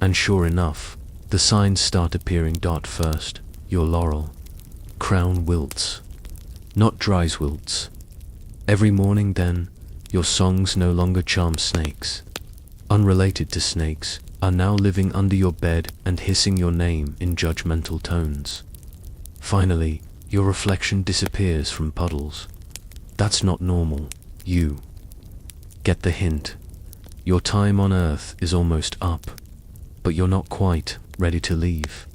And sure enough, the signs start appearing. First, your laurel crown wilts, not dries wilts. Every morning then, your songs no longer charm snakes. Unrelated to snakes are now living under your bed and hissing your name in judgmental tones. Finally, your reflection disappears from puddles. That's not normal. You get the hint. Your time on Earth is almost up, but you're not quite ready to leave.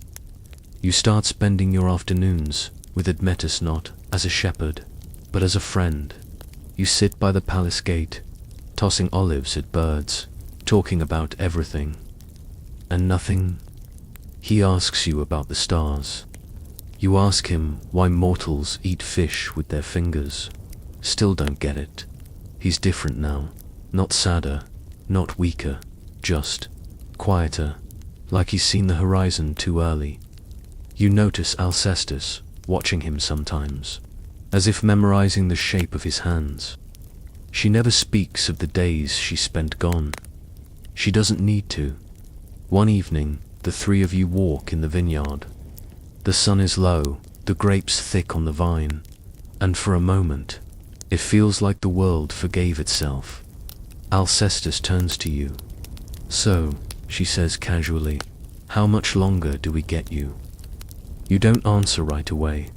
You start spending your afternoons with Admetus, not as a shepherd, but as a friend. You sit by the palace gate, tossing olives at birds, talking about everything and nothing. He asks you about the stars. You ask him why mortals eat fish with their fingers. Still don't get it. He's different now, not sadder, not weaker, just quieter, like he's seen the horizon too early. You notice Alcestis watching him sometimes, as if memorizing the shape of his hands. She never speaks of the days she spent gone. She doesn't need to. One evening, the three of you walk in the vineyard. The sun is low, the grapes thick on the vine, and for a moment, it feels like the world forgave itself. Alcestis turns to you. "So," she says casually, "how much longer do we get you?" You don't answer right away.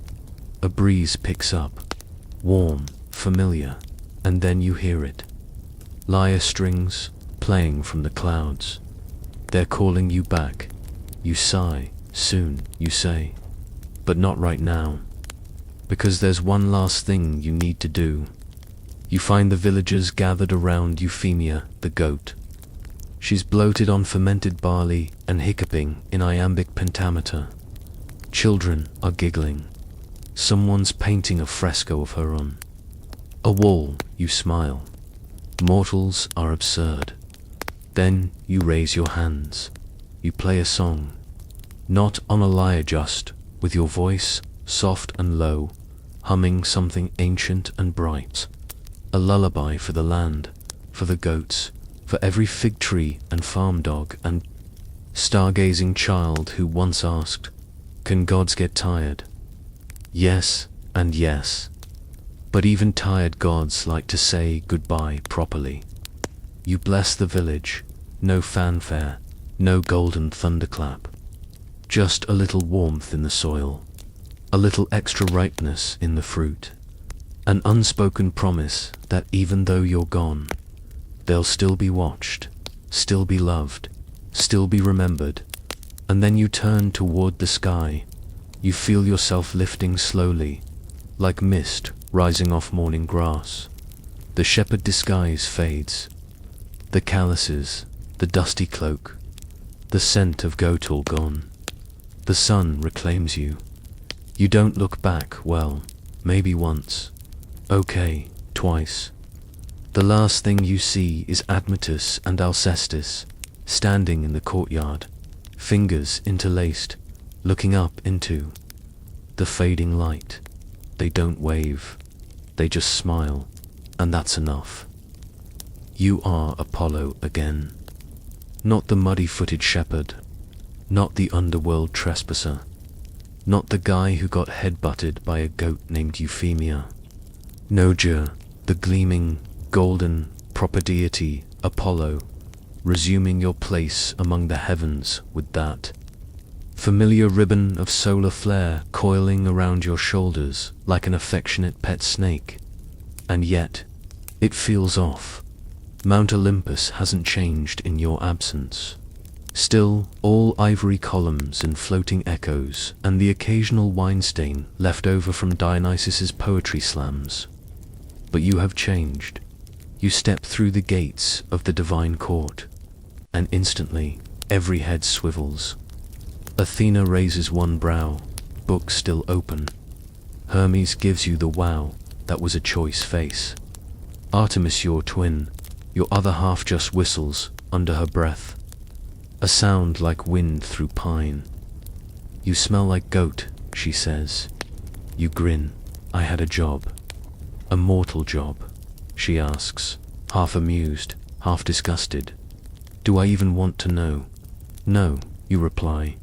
A breeze picks up, warm, familiar, and then you hear it. Lyre strings playing from the clouds. They're calling you back. You sigh. "Soon," you say. "But not right now. Because there's one last thing you need to do." You find the villagers gathered around Euphemia, the goat. She's bloated on fermented barley and hiccuping in iambic pentameter. Children are giggling. Someone's painting a fresco of her on a wall. You smile. Mortals are absurd. Then you raise your hands. You play a song. Not on a lyre, just with your voice, soft and low, humming something ancient and bright. A lullaby for the land, for the goats, for every fig tree and farm dog and stargazing child who once asked, "Can gods get tired?" Yes, and yes. But even tired gods like to say goodbye properly. You bless the village. No fanfare, no golden thunderclap. Just a little warmth in the soil, a little extra ripeness in the fruit. An unspoken promise that even though you're gone, they'll still be watched, still be loved, still be remembered. And then you turn toward the sky. You feel yourself lifting slowly, like mist rising off morning grass. The shepherd disguise fades. The calluses, the dusty cloak, the scent of goat all gone. The sun reclaims you. You don't look back. Well, maybe once. Okay, twice. The last thing you see is Admetus and Alcestis, standing in the courtyard, fingers interlaced, looking up into the fading light. They don't wave. They just smile, and that's enough. You are Apollo again. Not the muddy-footed shepherd, not the underworld trespasser, not the guy who got head-butted by a goat named Euphemia. No, the gleaming, golden, proper deity, Apollo, resuming your place among the heavens with that familiar ribbon of solar flare coiling around your shoulders like an affectionate pet snake. And yet, it feels off. Mount Olympus hasn't changed in your absence. Still, all ivory columns and floating echoes, and the occasional wine stain left over from Dionysus's poetry slams. But you have changed. You step through the gates of the divine court, and instantly, every head swivels. Athena raises one brow, book still open. Hermes gives you the wow, that was a choice face. Artemis, your twin, your other half just whistles under her breath. A sound like wind through pine. You smell like goat, she says. You grin. I had a job. A mortal job, she asks, half amused, half disgusted. Do I even want to know? No, you reply.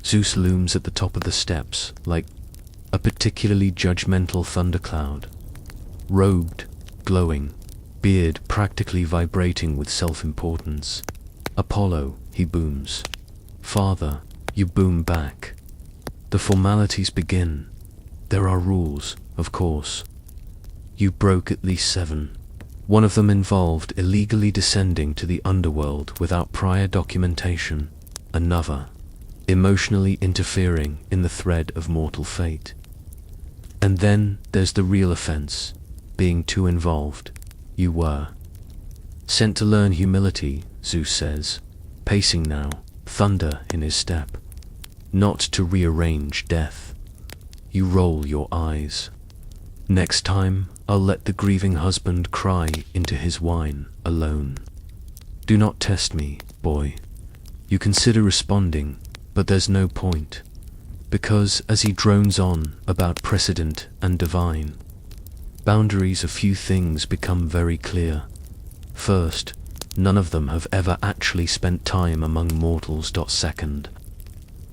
Zeus looms at the top of the steps like a particularly judgmental thundercloud. Robed, glowing, beard practically vibrating with self-importance. Apollo, he booms. Father, you boom back. The formalities begin. There are rules, of course. You broke at least 7. One of them involved illegally descending to the underworld without prior documentation. Another, emotionally interfering in the thread of mortal fate. And then there's the real offense, being too involved. You were sent to learn humility, Zeus says, pacing now, thunder in his step. Not to rearrange death. You roll your eyes. Next time, I'll let the grieving husband cry into his wine alone. Do not test me, boy. You consider responding, but there's no point. Because as he drones on about precedent and divine boundaries, a few things become very clear. First, none of them have ever actually spent time among mortals. Second,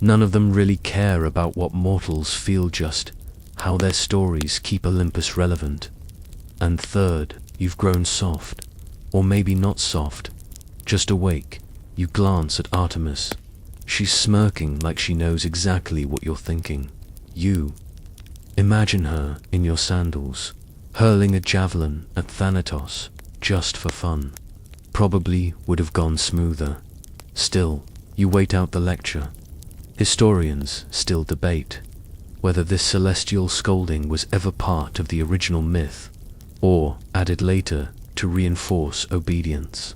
none of them really care about what mortals feel, just how their stories keep Olympus relevant. And third, you've grown soft, or maybe not soft, just awake. You glance at Artemis. She's smirking like she knows exactly what you're thinking. You imagine her in your sandals, hurling a javelin at Thanatos, just for fun. Probably would have gone smoother. Still, you wait out the lecture. Historians still debate whether this celestial scolding was ever part of the original myth, or added later to reinforce obedience.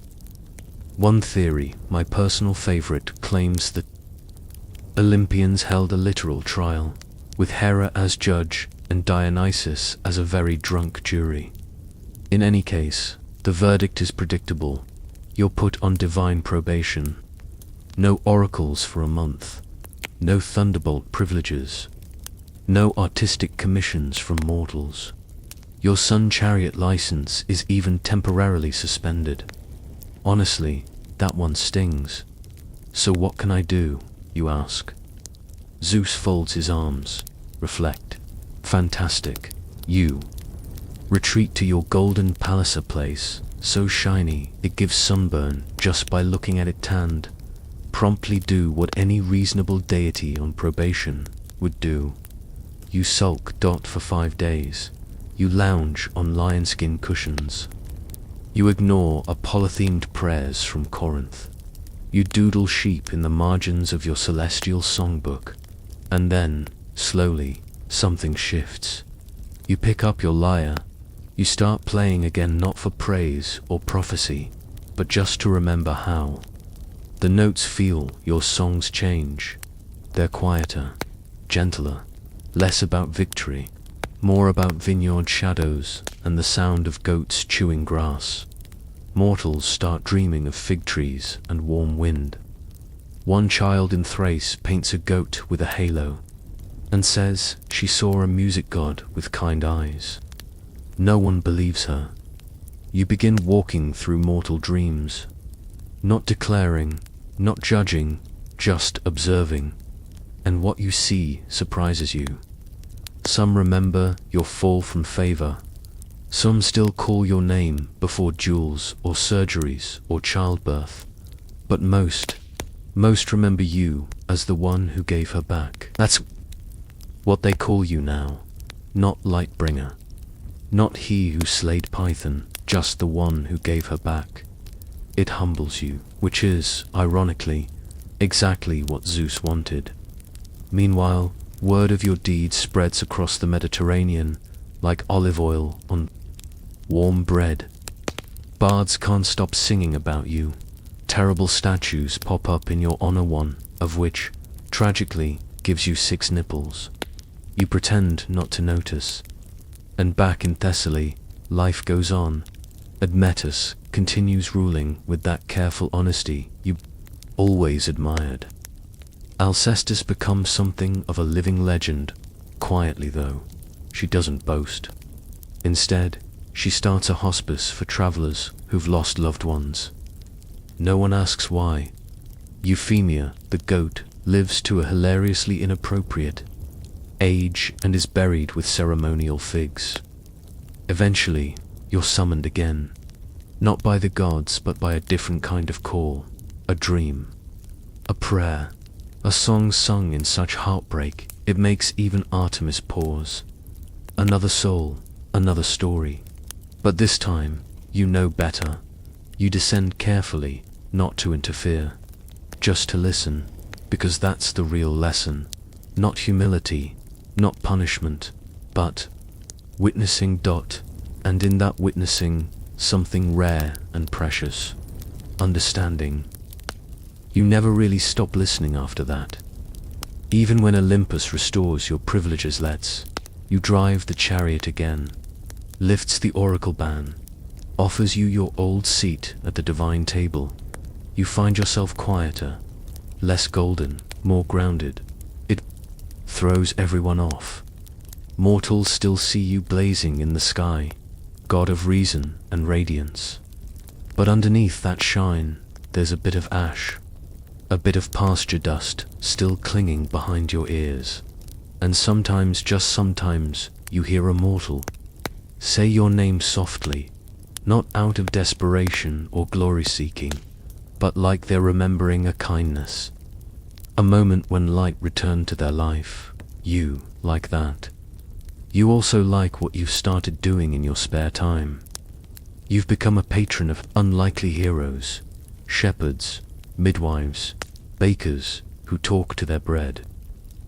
One theory, my personal favorite, claims that Olympians held a literal trial, with Hera as judge and Dionysus as a very drunk jury. In any case, the verdict is predictable. You're put on divine probation. No oracles for a month. No thunderbolt privileges. No artistic commissions from mortals. Your sun chariot license is even temporarily suspended. Honestly, that one stings. So what can I do, you ask? Zeus folds his arms. Reflect. Fantastic. You retreat to your golden palace, a place so shiny it gives sunburn just by looking at it tanned. Promptly do what any reasonable deity on probation would do. You sulk. For 5 days. You lounge on lionskin cushions. You ignore Apollo-themed prayers from Corinth. You doodle sheep in the margins of your celestial songbook. And then, slowly, something shifts. You pick up your lyre. You start playing again, not for praise or prophecy, but just to remember how. The notes feel. Your songs change. They're quieter, gentler, less about victory, more about vineyard shadows and the sound of goats chewing grass. Mortals start dreaming of fig trees and warm wind. One child in Thrace paints a goat with a halo and says she saw a music god with kind eyes. No one believes her. You begin walking through mortal dreams, not declaring, not judging, just observing. And what you see surprises you. Some remember your fall from favor. Some still call your name before duels or surgeries or childbirth. But most remember you as the one who gave her back. That's what they call you now. Not Lightbringer. Not he who slayed Python, just the one who gave her back. It humbles you, which is, ironically, exactly what Zeus wanted. Meanwhile, word of your deeds spreads across the Mediterranean like olive oil on warm bread. Bards can't stop singing about you. Terrible statues pop up in your honor, one of which, tragically, gives you 6 nipples. You pretend not to notice. And back in Thessaly, life goes on. Admetus continues ruling with that careful honesty you always admired. Alcestis becomes something of a living legend, quietly though. She doesn't boast. Instead, she starts a hospice for travelers who've lost loved ones. No one asks why. Euphemia, the goat, lives to a hilariously inappropriate age and is buried with ceremonial figs. Eventually, you're summoned again. Not by the gods, but by a different kind of call. A dream. A prayer. A song sung in such heartbreak, it makes even Artemis pause. Another soul, another story. But this time, you know better. You descend carefully, not to interfere. Just to listen, because that's the real lesson. Not humility, not punishment, but witnessing. And in that witnessing, something rare and precious. Understanding. You never really stop listening after that. Even when Olympus restores your privileges, you drive the chariot again, lifts the oracle ban, offers you your old seat at the divine table, you find yourself quieter, less golden, more grounded. It throws everyone off. Mortals still see you blazing in the sky, god of reason and radiance. But underneath that shine, there's a bit of ash, a bit of pasture dust still clinging behind your ears. And sometimes, just sometimes, you hear a mortal say your name softly, not out of desperation or glory-seeking, but like they're remembering a kindness, a moment when light returned to their life. You like that. You also like what you've started doing in your spare time. You've become a patron of unlikely heroes, shepherds, midwives, bakers who talk to their bread,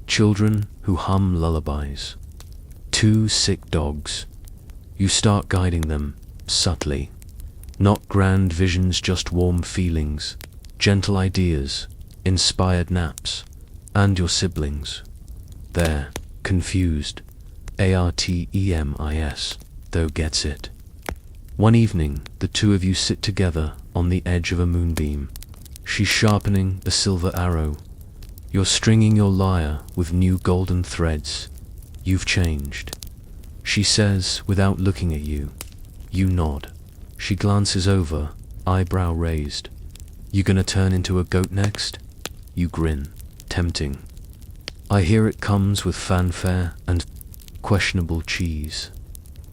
children who hum lullabies, 2 sick dogs. You start guiding them, subtly. Not grand visions, just warm feelings, gentle ideas, inspired naps. And your siblings. They're confused. Artemis, though gets it. One evening, the two of you sit together on the edge of a moonbeam. She's sharpening a silver arrow. You're stringing your lyre with new golden threads. You've changed. She says without looking at you. You nod. She glances over, eyebrow raised. You gonna turn into a goat next? You grin. Tempting. I hear it comes with fanfare and questionable cheese.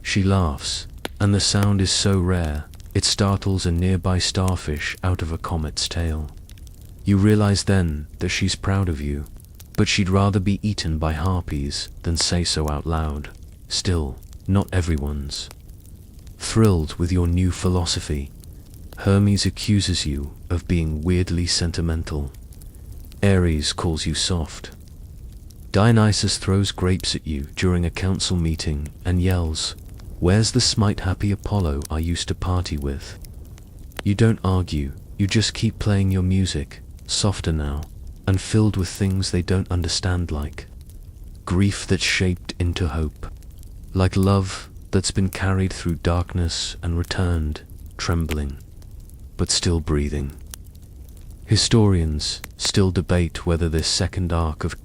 She laughs, and the sound is so rare, it startles a nearby starfish out of a comet's tail. You realize then that she's proud of you, but she'd rather be eaten by harpies than say so out loud. Still, not everyone's thrilled with your new philosophy. Hermes accuses you of being weirdly sentimental. Ares calls you soft. Dionysus throws grapes at you during a council meeting and yells, "Where's the smite-happy Apollo I used to party with?" You don't argue, you just keep playing your music, softer now, and filled with things they don't understand, like grief that's shaped into hope, like love that's been carried through darkness and returned, trembling, but still breathing. Historians still debate whether this second arc of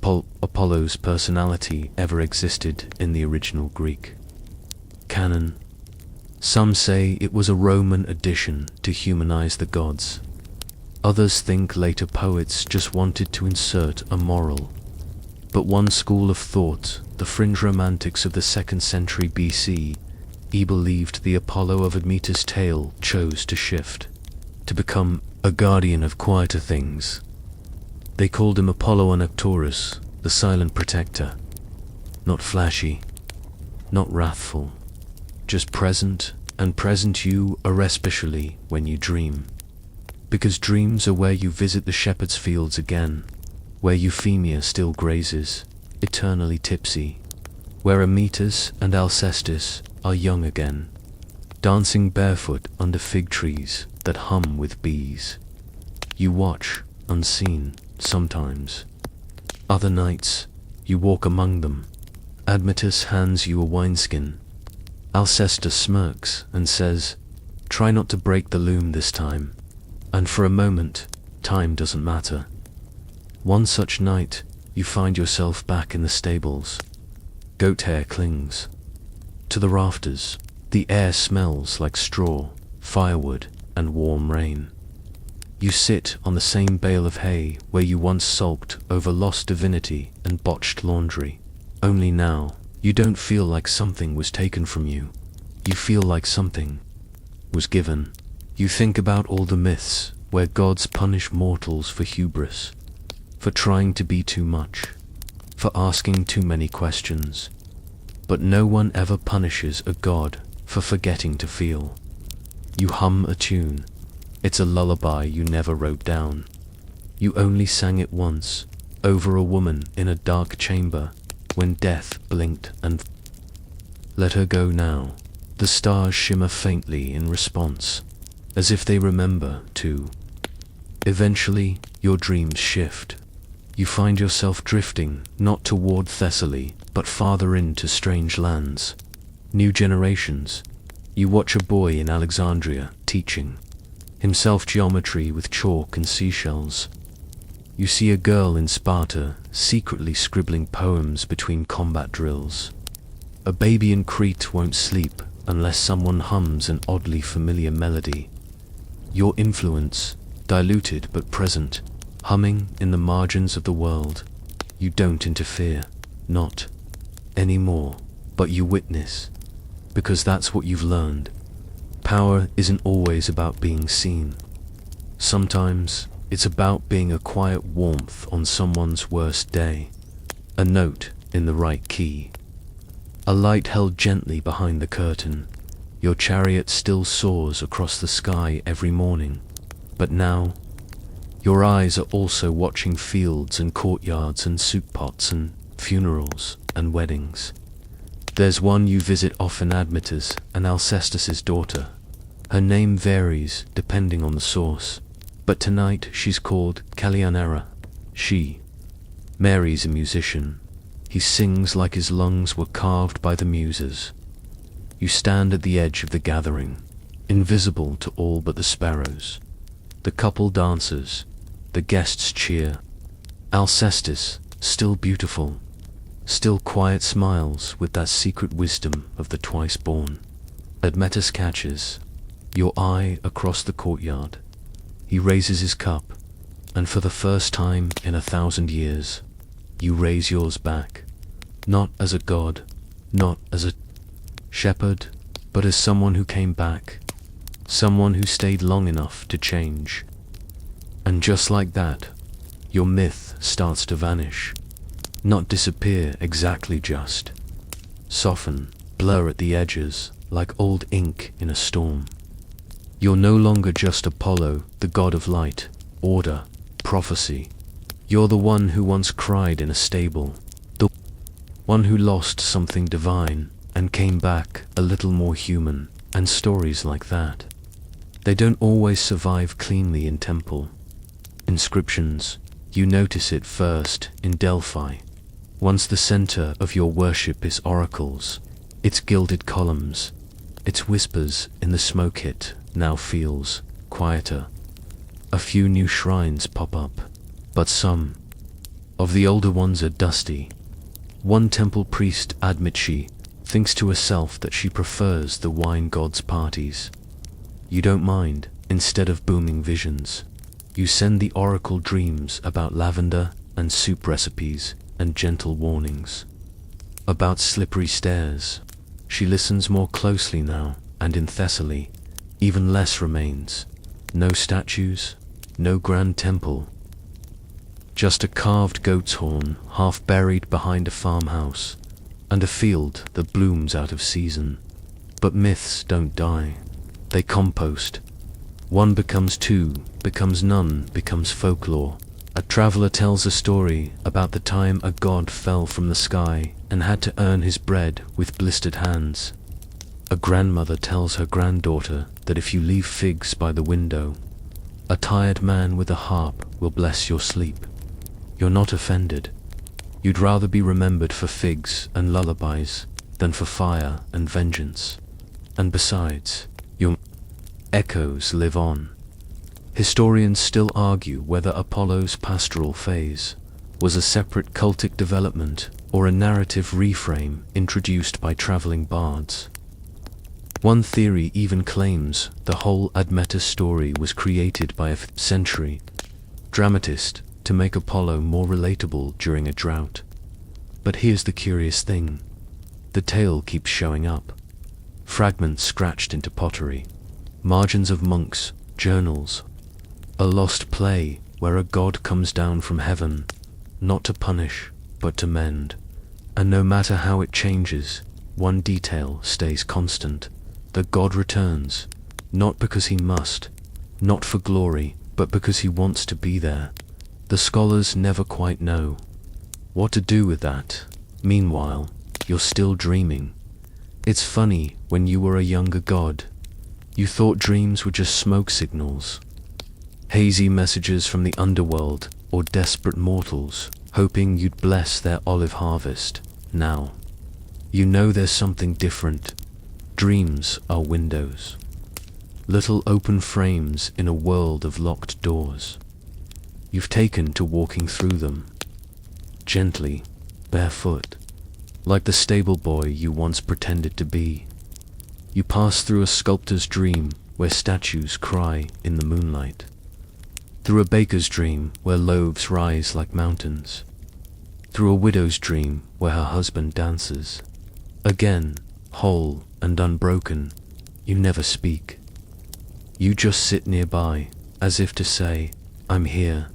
Apollo's personality ever existed in the original Greek canon. Some say it was a Roman addition to humanize the gods. Others think later poets just wanted to insert a moral. But one school of thought, the fringe romantics of the 2nd century BC, believed the Apollo of Admetus' tale chose to shift, to become a guardian of quieter things. They called him Apollo Anactorus, the silent protector. Not flashy, not wrathful, just present, and present you are especially when you dream. Because dreams are where you visit the shepherd's fields again, where Euphemia still grazes, eternally tipsy, where Admetus and Alcestis are young again, dancing barefoot under fig trees that hum with bees. You watch, unseen, sometimes. Other nights, you walk among them. Admetus hands you a wineskin. Alcestis smirks and says, "Try not to break the loom this time." And for a moment, time doesn't matter. One such night, you find yourself back in the stables. Goat hair clings to the rafters. The air smells like straw, firewood, and warm rain. You sit on the same bale of hay where you once sulked over lost divinity and botched laundry. Only now, you don't feel like something was taken from you. You feel like something was given. You think about all the myths where gods punish mortals for hubris, for trying to be too much, for asking too many questions. But no one ever punishes a god for forgetting to feel. You hum a tune. It's a lullaby you never wrote down. You only sang it once, over a woman in a dark chamber, when death blinked and let her go now. The stars shimmer faintly in response, as if they remember too. Eventually, your dreams shift. You find yourself drifting, not toward Thessaly, but farther into strange lands. New generations. You watch a boy in Alexandria teaching. himself geometry with chalk and seashells. You see a girl in Sparta secretly scribbling poems between combat drills. A baby in Crete won't sleep unless someone hums an oddly familiar melody. Your influence, diluted but present, humming in the margins of the world. You don't interfere, not anymore, but you witness, because that's what you've learned. Power isn't always about being seen. Sometimes it's about being a quiet warmth on someone's worst day, a note in the right key, a light held gently behind the curtain. Your chariot still soars across the sky every morning, but now your eyes are also watching fields and courtyards and soup pots and funerals and weddings. There's one you visit often, Admetus, and Alcestis' daughter. Her name varies depending on the source, but tonight she's called Kalyanara. Mary's a musician. He sings like his lungs were carved by the muses. You stand at the edge of the gathering, invisible to all but the sparrows. The couple dances, the guests cheer. Alcestis, still beautiful, still quiet, smiles with that secret wisdom of the twice-born. Admetus catches your eye across the courtyard. He raises his cup, and for the first time in 1,000 years, you raise yours back, not as a god, not as a shepherd, but as someone who came back, someone who stayed long enough to change. And just like that, your myth starts to vanish. Not disappear exactly, just soften, blur at the edges, like old ink in a storm. You're no longer just Apollo, the god of light, order, prophecy. You're the one who once cried in a stable, the one who lost something divine and came back a little more human. And stories like that, they don't always survive cleanly in temple inscriptions. You notice it first in Delphi. Once the center of your worship is oracles, its gilded columns, its whispers in the smoke hit now feels quieter. A few new shrines pop up, but some of the older ones are dusty. One temple priest, Admetus, thinks to herself that she prefers the wine god's parties. You don't mind. Instead of booming visions, you send the oracle dreams about lavender and soup recipes and gentle warnings. About slippery stairs. She listens more closely now, and in Thessaly, even less remains. No statues, no grand temple. Just a carved goat's horn half buried behind a farmhouse, and a field that blooms out of season. But myths don't die. They compost. One becomes two, becomes none, becomes folklore. A traveler tells a story about the time a god fell from the sky and had to earn his bread with blistered hands. A grandmother tells her granddaughter that if you leave figs by the window, a tired man with a harp will bless your sleep. You're not offended. You'd rather be remembered for figs and lullabies than for fire and vengeance. And besides, your echoes live on. Historians still argue whether Apollo's pastoral phase was a separate cultic development or a narrative reframe introduced by traveling bards. One theory even claims the whole Admetus story was created by a 5th century dramatist to make Apollo more relatable during a drought. But here's the curious thing. The tale keeps showing up. Fragments scratched into pottery, margins of monks' journals, a lost play where a god comes down from heaven, not to punish, but to mend. And no matter how it changes, one detail stays constant. The god returns, not because he must, not for glory, but because he wants to be there. The scholars never quite know what to do with that. Meanwhile, you're still dreaming. It's funny, when you were a younger god, you thought dreams were just smoke signals, hazy messages from the underworld or desperate mortals hoping you'd bless their olive harvest. Now, you know there's something different. Dreams are windows. little open frames in a world of locked doors. You've taken to walking through them, gently, barefoot, like the stable boy you once pretended to be. You pass through a sculptor's dream where statues cry in the moonlight, through a baker's dream where loaves rise like mountains, through a widow's dream where her husband dances. Again, whole and unbroken, you never speak. You just sit nearby, as if to say, I'm here,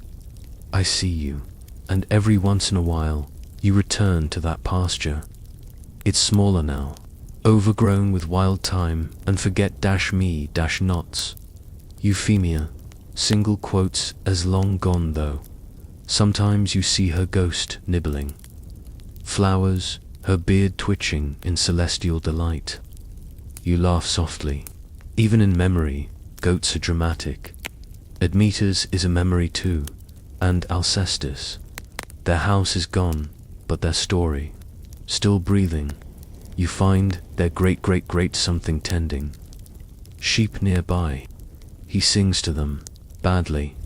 I see you. And every once in a while, you return to that pasture. It's smaller now, overgrown with wild thyme and forget-me-nots. Euphemia, single quotes as long gone though. Sometimes you see her ghost nibbling flowers, her beard twitching in celestial delight. You laugh softly. Even in memory, goats are dramatic. Admetus is a memory too, and Alcestis. Their house is gone, but their story, still breathing. You find their great something tending. Sheep nearby. He sings to them, badly.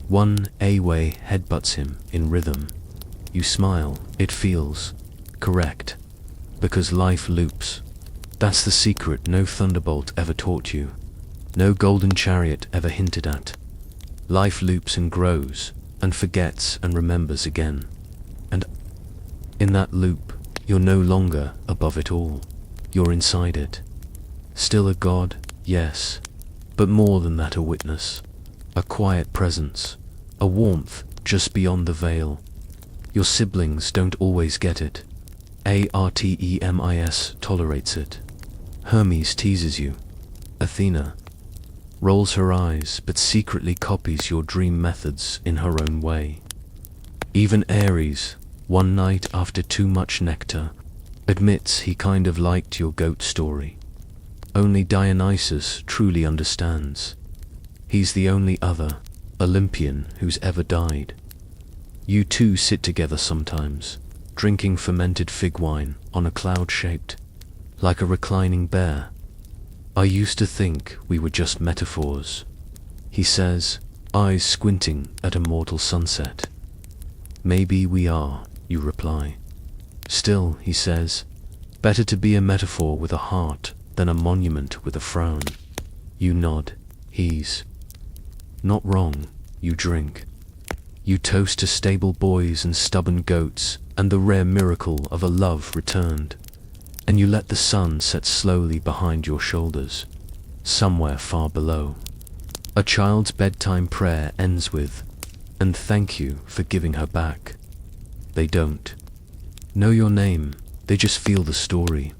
One away headbutts him in rhythm. You smile, it feels correct, because life loops. That's the secret no thunderbolt ever taught you, no golden chariot ever hinted at. Life loops and grows, and forgets and remembers again. And in that loop, you're no longer above it all. You're inside it. Still a god, yes, but more than that, a witness, a quiet presence, a warmth just beyond the veil. Your siblings don't always get it. Artemis tolerates it. Hermes teases you. Athena rolls her eyes but secretly copies your dream methods in her own way. Even Ares, one night after too much nectar, admits he kind of liked your goat story. Only Dionysus truly understands. He's the only other Olympian who's ever died. You two sit together sometimes, drinking fermented fig wine on a cloud shaped, like a reclining bear. I used to think we were just metaphors, he says, eyes squinting at a mortal sunset. Maybe we are, you reply. Still, he says, better to be a metaphor with a heart than a monument with a frown. You nod. He's not wrong. You drink. You toast to stable boys and stubborn goats and the rare miracle of a love returned. And you let the sun set slowly behind your shoulders, somewhere far below. A child's bedtime prayer ends with, and thank you for giving her back. They don't know your name, they just feel the story.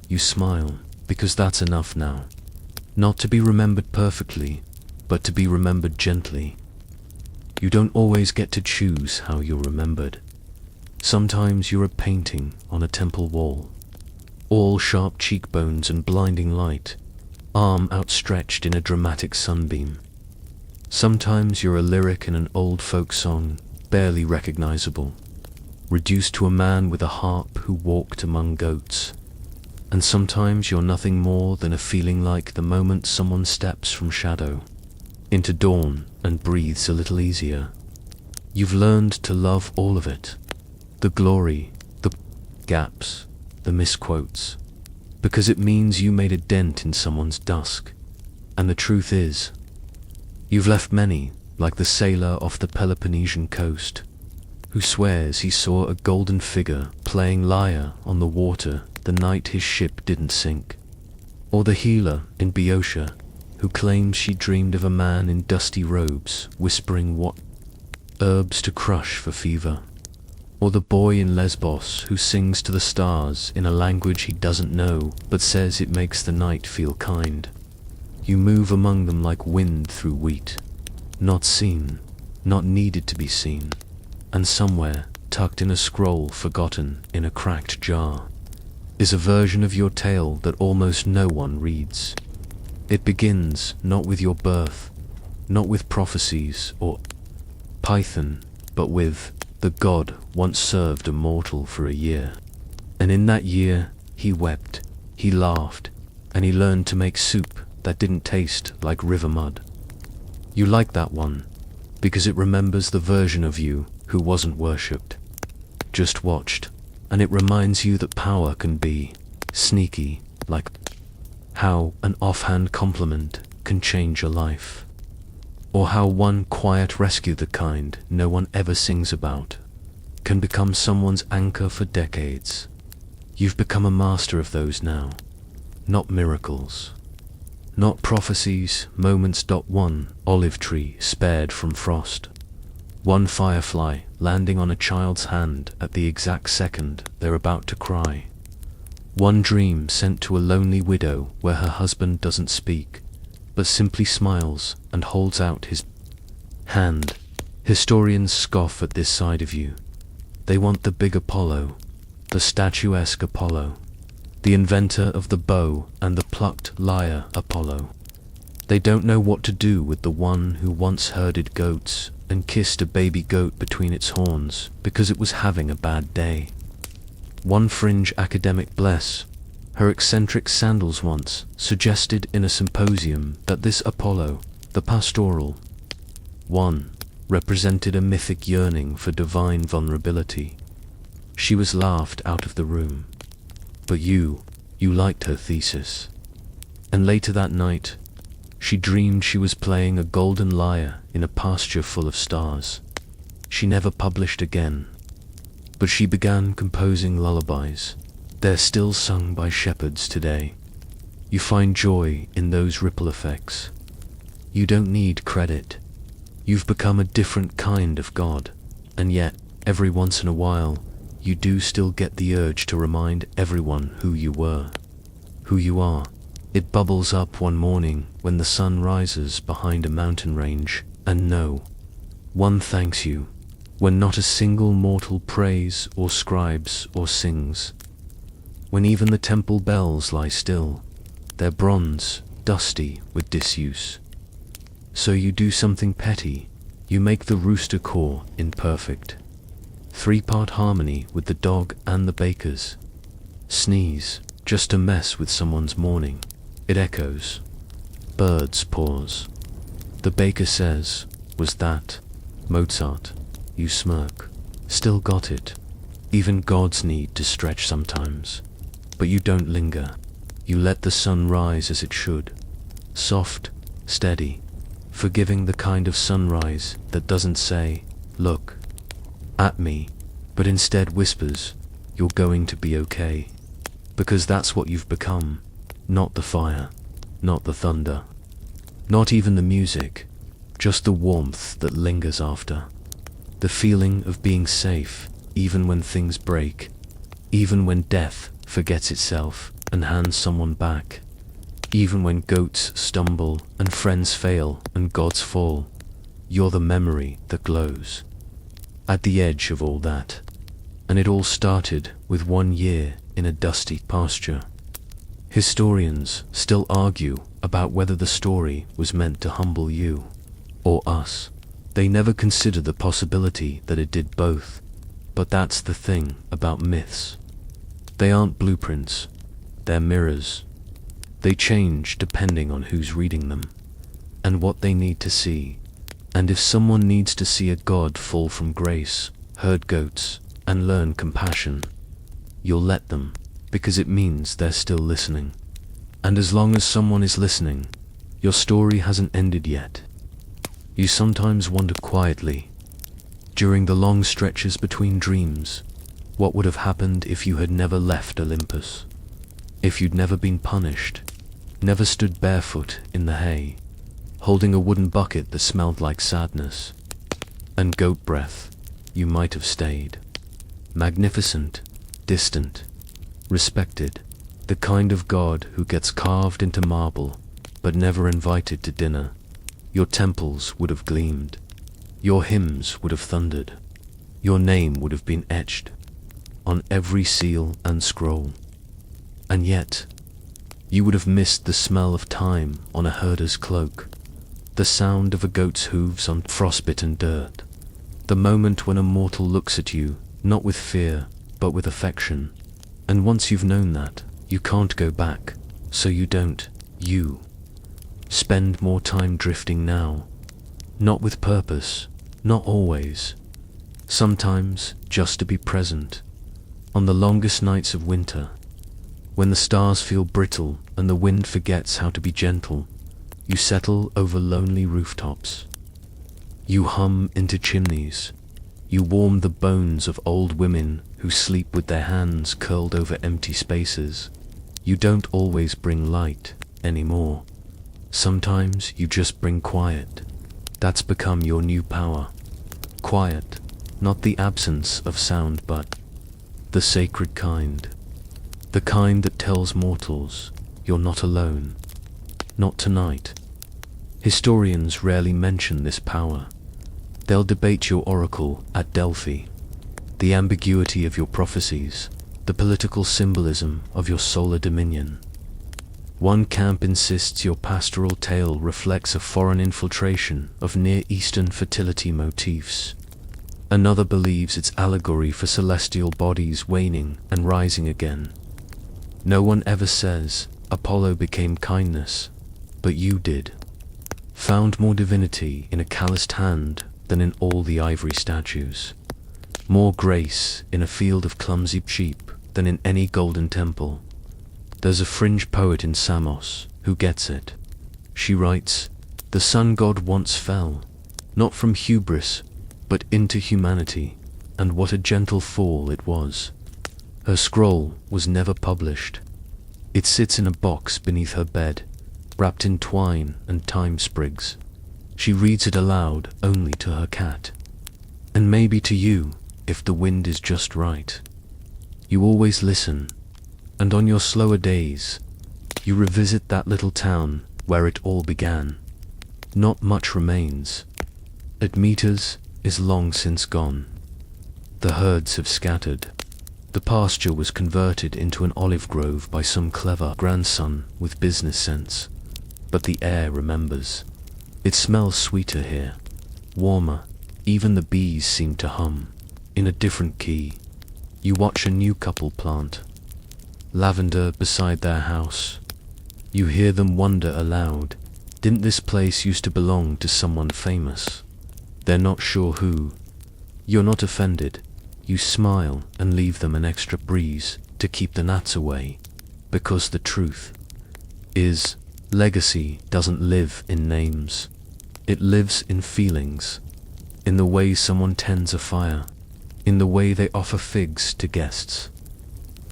You smile, because that's enough now. Not to be remembered perfectly, but to be remembered gently. You don't always get to choose how you're remembered. Sometimes you're a painting on a temple wall, all sharp cheekbones and blinding light, arm outstretched in a dramatic sunbeam. Sometimes you're a lyric in an old folk song, barely recognizable, reduced to a man with a harp who walked among goats. And sometimes you're nothing more than a feeling like the moment someone steps from shadow into dawn and breathes a little easier. You've learned to love all of it, the glory, the gaps, the misquotes, because it means you made a dent in someone's dusk. And the truth is, you've left many, like the sailor off the Peloponnesian coast, who swears he saw a golden figure playing lyre on the water the night his ship didn't sink, or the healer in Boeotia, who claims she dreamed of a man in dusty robes whispering what herbs to crush for fever, or the boy in Lesbos who sings to the stars in a language he doesn't know but says it makes the night feel kind. You move among them like wind through wheat, not seen, not needed to be seen, and somewhere, tucked in a scroll forgotten in a cracked jar, is a version of your tale that almost no one reads. It begins not with your birth, not with prophecies or Python, but with the god once served a mortal for a year. And in that year, he wept, he laughed, and he learned to make soup that didn't taste like river mud. You like that one because it remembers the version of you who wasn't worshipped, just watched, and it reminds you that power can be sneaky, like how an offhand compliment can change your life, or how one quiet rescue, the kind no one ever sings about, can become someone's anchor for decades. You've become a master of those now, not miracles, not prophecies, moments. One olive tree spared from frost, one firefly landing on a child's hand at the exact second they're about to cry, one dream sent to a lonely widow where her husband doesn't speak, but simply smiles and holds out his hand. Historians scoff at this side of you. They want the big Apollo, the statuesque Apollo, the inventor of the bow and the plucked lyre Apollo. They don't know what to do with the one who once herded goats and kissed a baby goat between its horns because it was having a bad day. One fringe academic, bless her eccentric sandals, once suggested in a symposium that this Apollo, the pastoral one, represented a mythic yearning for divine vulnerability. She was laughed out of the room. But you liked her thesis. And later that night, she dreamed she was playing a golden lyre in a pasture full of stars. She never published again, but she began composing lullabies. They're still sung by shepherds today. You find joy in those ripple effects. You don't need credit. You've become a different kind of God, and yet, every once in a while, you do still get the urge to remind everyone who you were, who you are. It bubbles up one morning when the sun rises behind a mountain range, and no one thanks you, when not a single mortal prays or scribes or sings, when even the temple bells lie still, their bronze dusty with disuse. So you do something petty. You make the rooster caw in perfect 3-part harmony with the dog and the baker's sneeze, just to mess with someone's morning. It echoes. Birds pause. The baker says, "Was that Mozart?" You smirk. Still got it. Even gods need to stretch sometimes. But you don't linger. You let the sun rise as it should. Soft, steady, forgiving, the kind of sunrise that doesn't say, "Look at me," but instead whispers, "You're going to be okay." Because that's what you've become. Not the fire, not the thunder, not even the music, just the warmth that lingers after. The feeling of being safe, even when things break, even when death forgets itself and hands someone back, even when goats stumble and friends fail and gods fall. You're the memory that glows at the edge of all that. And it all started with 1 year in a dusty pasture. Historians still argue about whether the story was meant to humble you or us. They never consider the possibility that it did both. But that's the thing about myths. They aren't blueprints, they're mirrors. They change depending on who's reading them and what they need to see. And if someone needs to see a god fall from grace, herd goats, and learn compassion, you'll let them, because it means they're still listening. And as long as someone is listening, your story hasn't ended yet. You sometimes wonder quietly, during the long stretches between dreams, what would have happened if you had never left Olympus? If you'd never been punished, never stood barefoot in the hay, holding a wooden bucket that smelled like sadness and goat breath. You might have stayed. Magnificent, distant, respected, the kind of god who gets carved into marble but never invited to dinner. Your temples would have gleamed. Your hymns would have thundered. Your name would have been etched on every seal and scroll. And yet, you would have missed the smell of time on a herder's cloak, the sound of a goat's hooves on frostbitten dirt, the moment when a mortal looks at you, not with fear, but with affection. And once you've known that, you can't go back, so you don't. You Spend more time drifting now. Not with purpose, not always. Sometimes just to be present. On the longest nights of winter, when the stars feel brittle and the wind forgets how to be gentle, you settle over lonely rooftops. You hum into chimneys. You warm the bones of old women who sleep with their hands curled over empty spaces. You don't always bring light anymore. Sometimes you just bring quiet. That's become your new power. Quiet, not the absence of sound, but the sacred kind. The kind that tells mortals, you're not alone. Not tonight. Historians rarely mention this power. They'll debate your oracle at Delphi, the ambiguity of your prophecies, the political symbolism of your solar dominion. One camp insists your pastoral tale reflects a foreign infiltration of Near Eastern fertility motifs. Another believes it's allegory for celestial bodies waning and rising again. No one ever says Apollo became kindness, but you did. Found more divinity in a calloused hand than in all the ivory statues. More grace in a field of clumsy sheep than in any golden temple. There's a fringe poet in Samos who gets it. She writes, "The sun god once fell, not from hubris, but into humanity, and what a gentle fall it was. Her scroll was never published. It sits in a box beneath her bed, wrapped in twine and thyme sprigs. She reads it aloud only to her cat. And maybe to you, if the wind is just right. You always listen, and on your slower days, you revisit that little town where it all began. Not much remains. Admetus is long since gone. The herds have scattered. The pasture was converted into an olive grove by some clever grandson with business sense. But the air remembers. It smells sweeter here, warmer. Even the bees seem to hum, in a different key. You watch a new couple plant lavender beside their house. You hear them wonder aloud, didn't this place used to belong to someone famous? They're not sure who. You're not offended. You smile and leave them an extra breeze to keep the gnats away, because the truth is, legacy doesn't live in names. It lives in feelings, in the way someone tends a fire, in the way they offer figs to guests,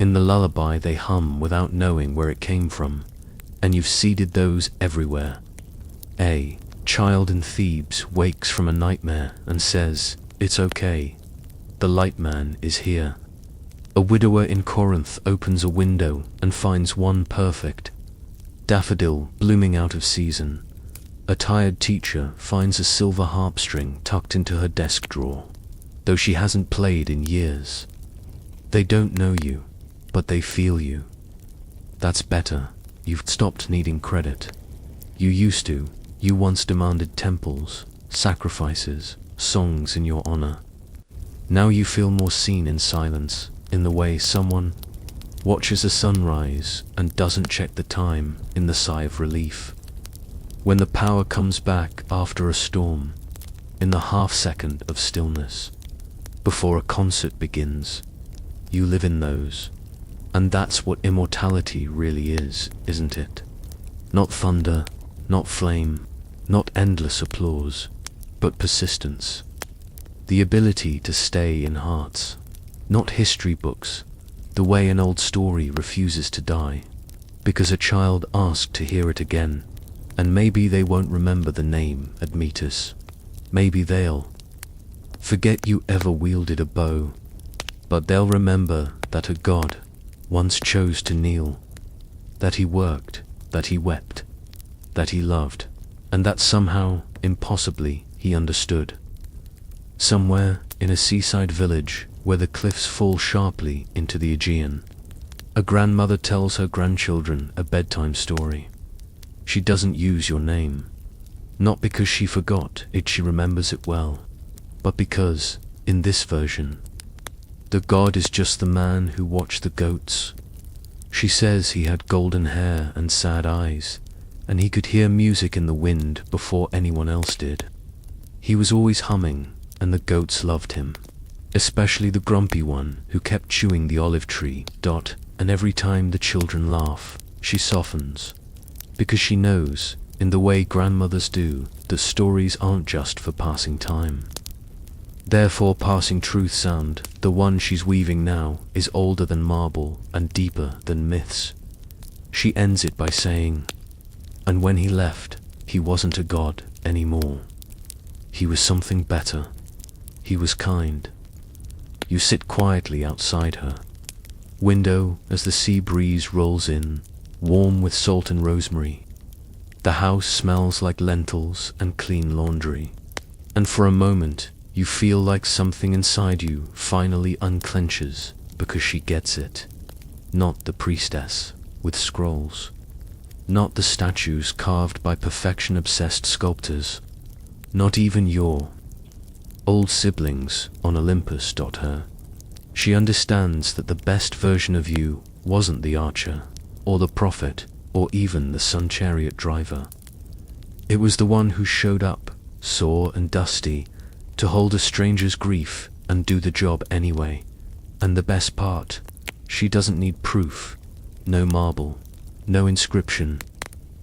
in the lullaby they hum without knowing where it came from, and you've seeded those everywhere. A child in Thebes wakes from a nightmare and says, "It's okay. The light man is here." A widower in Corinth opens a window and finds one perfect daffodil blooming out of season. A tired teacher finds a silver harp string tucked into her desk drawer, though she hasn't played in years. They don't know you, but they feel you. That's better. You've stopped needing credit. You used to. You once demanded temples, sacrifices, songs in your honor. Now you feel more seen in silence, in the way someone watches a sunrise and doesn't check the time, in the sigh of relief. When the power comes back after a storm, in the half-second of stillness, before a concert begins, you live in those. And that's what immortality really is, isn't it? Not thunder, not flame, not endless applause, but persistence. The ability to stay in hearts, not history books, the way an old story refuses to die, because a child asked to hear it again, and maybe they won't remember the name Admetus. Maybe they'll forget you ever wielded a bow, but they'll remember that a god once chose to kneel, that he worked, that he wept, that he loved, and that somehow, impossibly, he understood. Somewhere in a seaside village where the cliffs fall sharply into the Aegean, a grandmother tells her grandchildren a bedtime story. She doesn't use your name, not because she forgot it, she remembers it well, but because, in this version, the god is just the man who watched the goats. She says he had golden hair and sad eyes, and he could hear music in the wind before anyone else did. He was always humming, and the goats loved him, especially the grumpy one who kept chewing the olive tree. And every time the children laugh, she softens, because she knows, in the way grandmothers do, that stories aren't just for passing time. Therefore, passing truth sound, the one she's weaving now, is older than marble and deeper than myths. She ends it by saying, "And when he left, he wasn't a god anymore. He was something better. He was kind." You sit quietly outside her window as the sea breeze rolls in, warm with salt and rosemary. The house smells like lentils and clean laundry. And for a moment, you feel like something inside you finally unclenches because she gets it. Not the priestess with scrolls. Not the statues carved by perfection-obsessed sculptors. Not even your old siblings on Olympus. Her. She understands that the best version of you wasn't the archer, or the prophet, or even the sun chariot driver. It was the one who showed up, sore and dusty, to hold a stranger's grief and do the job anyway. And the best part, she doesn't need proof, no marble, no inscription,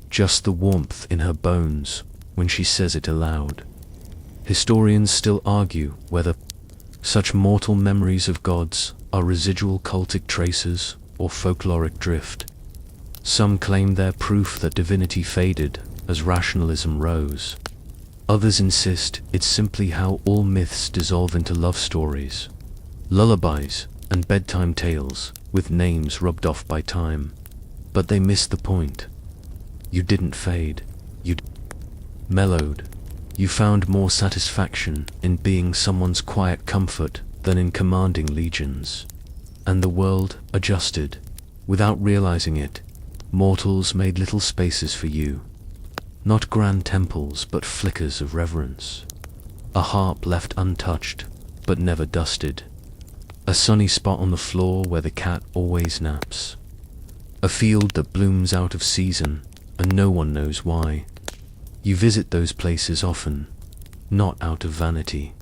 just the warmth in her bones when she says it aloud. Historians still argue whether such mortal memories of gods are residual cultic traces or folkloric drift. Some claim they're proof that divinity faded as rationalism rose. Others insist it's simply how all myths dissolve into love stories, lullabies, and bedtime tales with names rubbed off by time. But they miss the point. You didn't fade. You mellowed. You found more satisfaction in being someone's quiet comfort than in commanding legions. And the world adjusted. Without realizing it, mortals made little spaces for you. Not grand temples, but flickers of reverence. A harp left untouched, but never dusted. A sunny spot on the floor where the cat always naps. A field that blooms out of season, and no one knows why. You visit those places often, not out of vanity.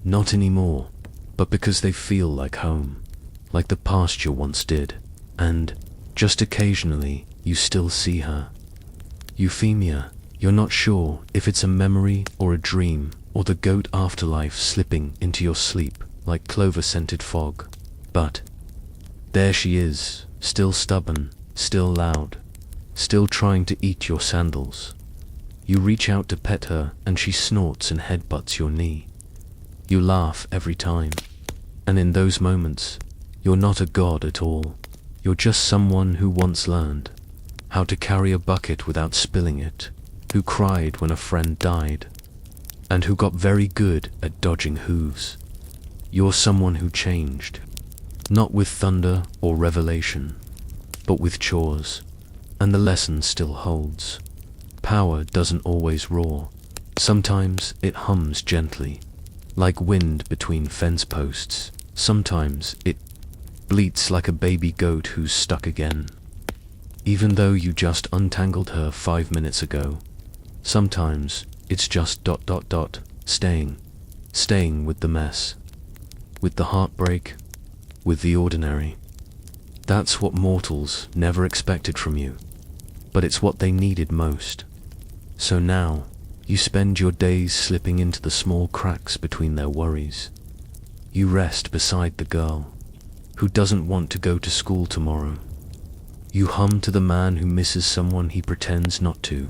Not anymore, but because they feel like home, like the pasture once did. And, just occasionally, you still see her. Euphemia, you're not sure if it's a memory or a dream, or the goat afterlife slipping into your sleep like clover-scented fog. But there she is, still stubborn, still loud, still trying to eat your sandals. You reach out to pet her and she snorts and headbutts your knee. You laugh every time. And in those moments, you're not a god at all. You're just someone who once learned how to carry a bucket without spilling it, who cried when a friend died, and who got very good at dodging hooves. You're someone who changed, not with thunder or revelation, but with chores, and the lesson still holds. Power doesn't always roar. Sometimes it hums gently, like wind between fence posts. Sometimes it bleats like a baby goat who's stuck again, even though you just untangled her 5 minutes ago. Sometimes it's just staying with the mess, with the heartbreak, with the ordinary. That's what mortals never expected from you, but it's what they needed most. So now, you spend your days slipping into the small cracks between their worries. You rest beside the girl who doesn't want to go to school tomorrow. You hum to the man who misses someone he pretends not to.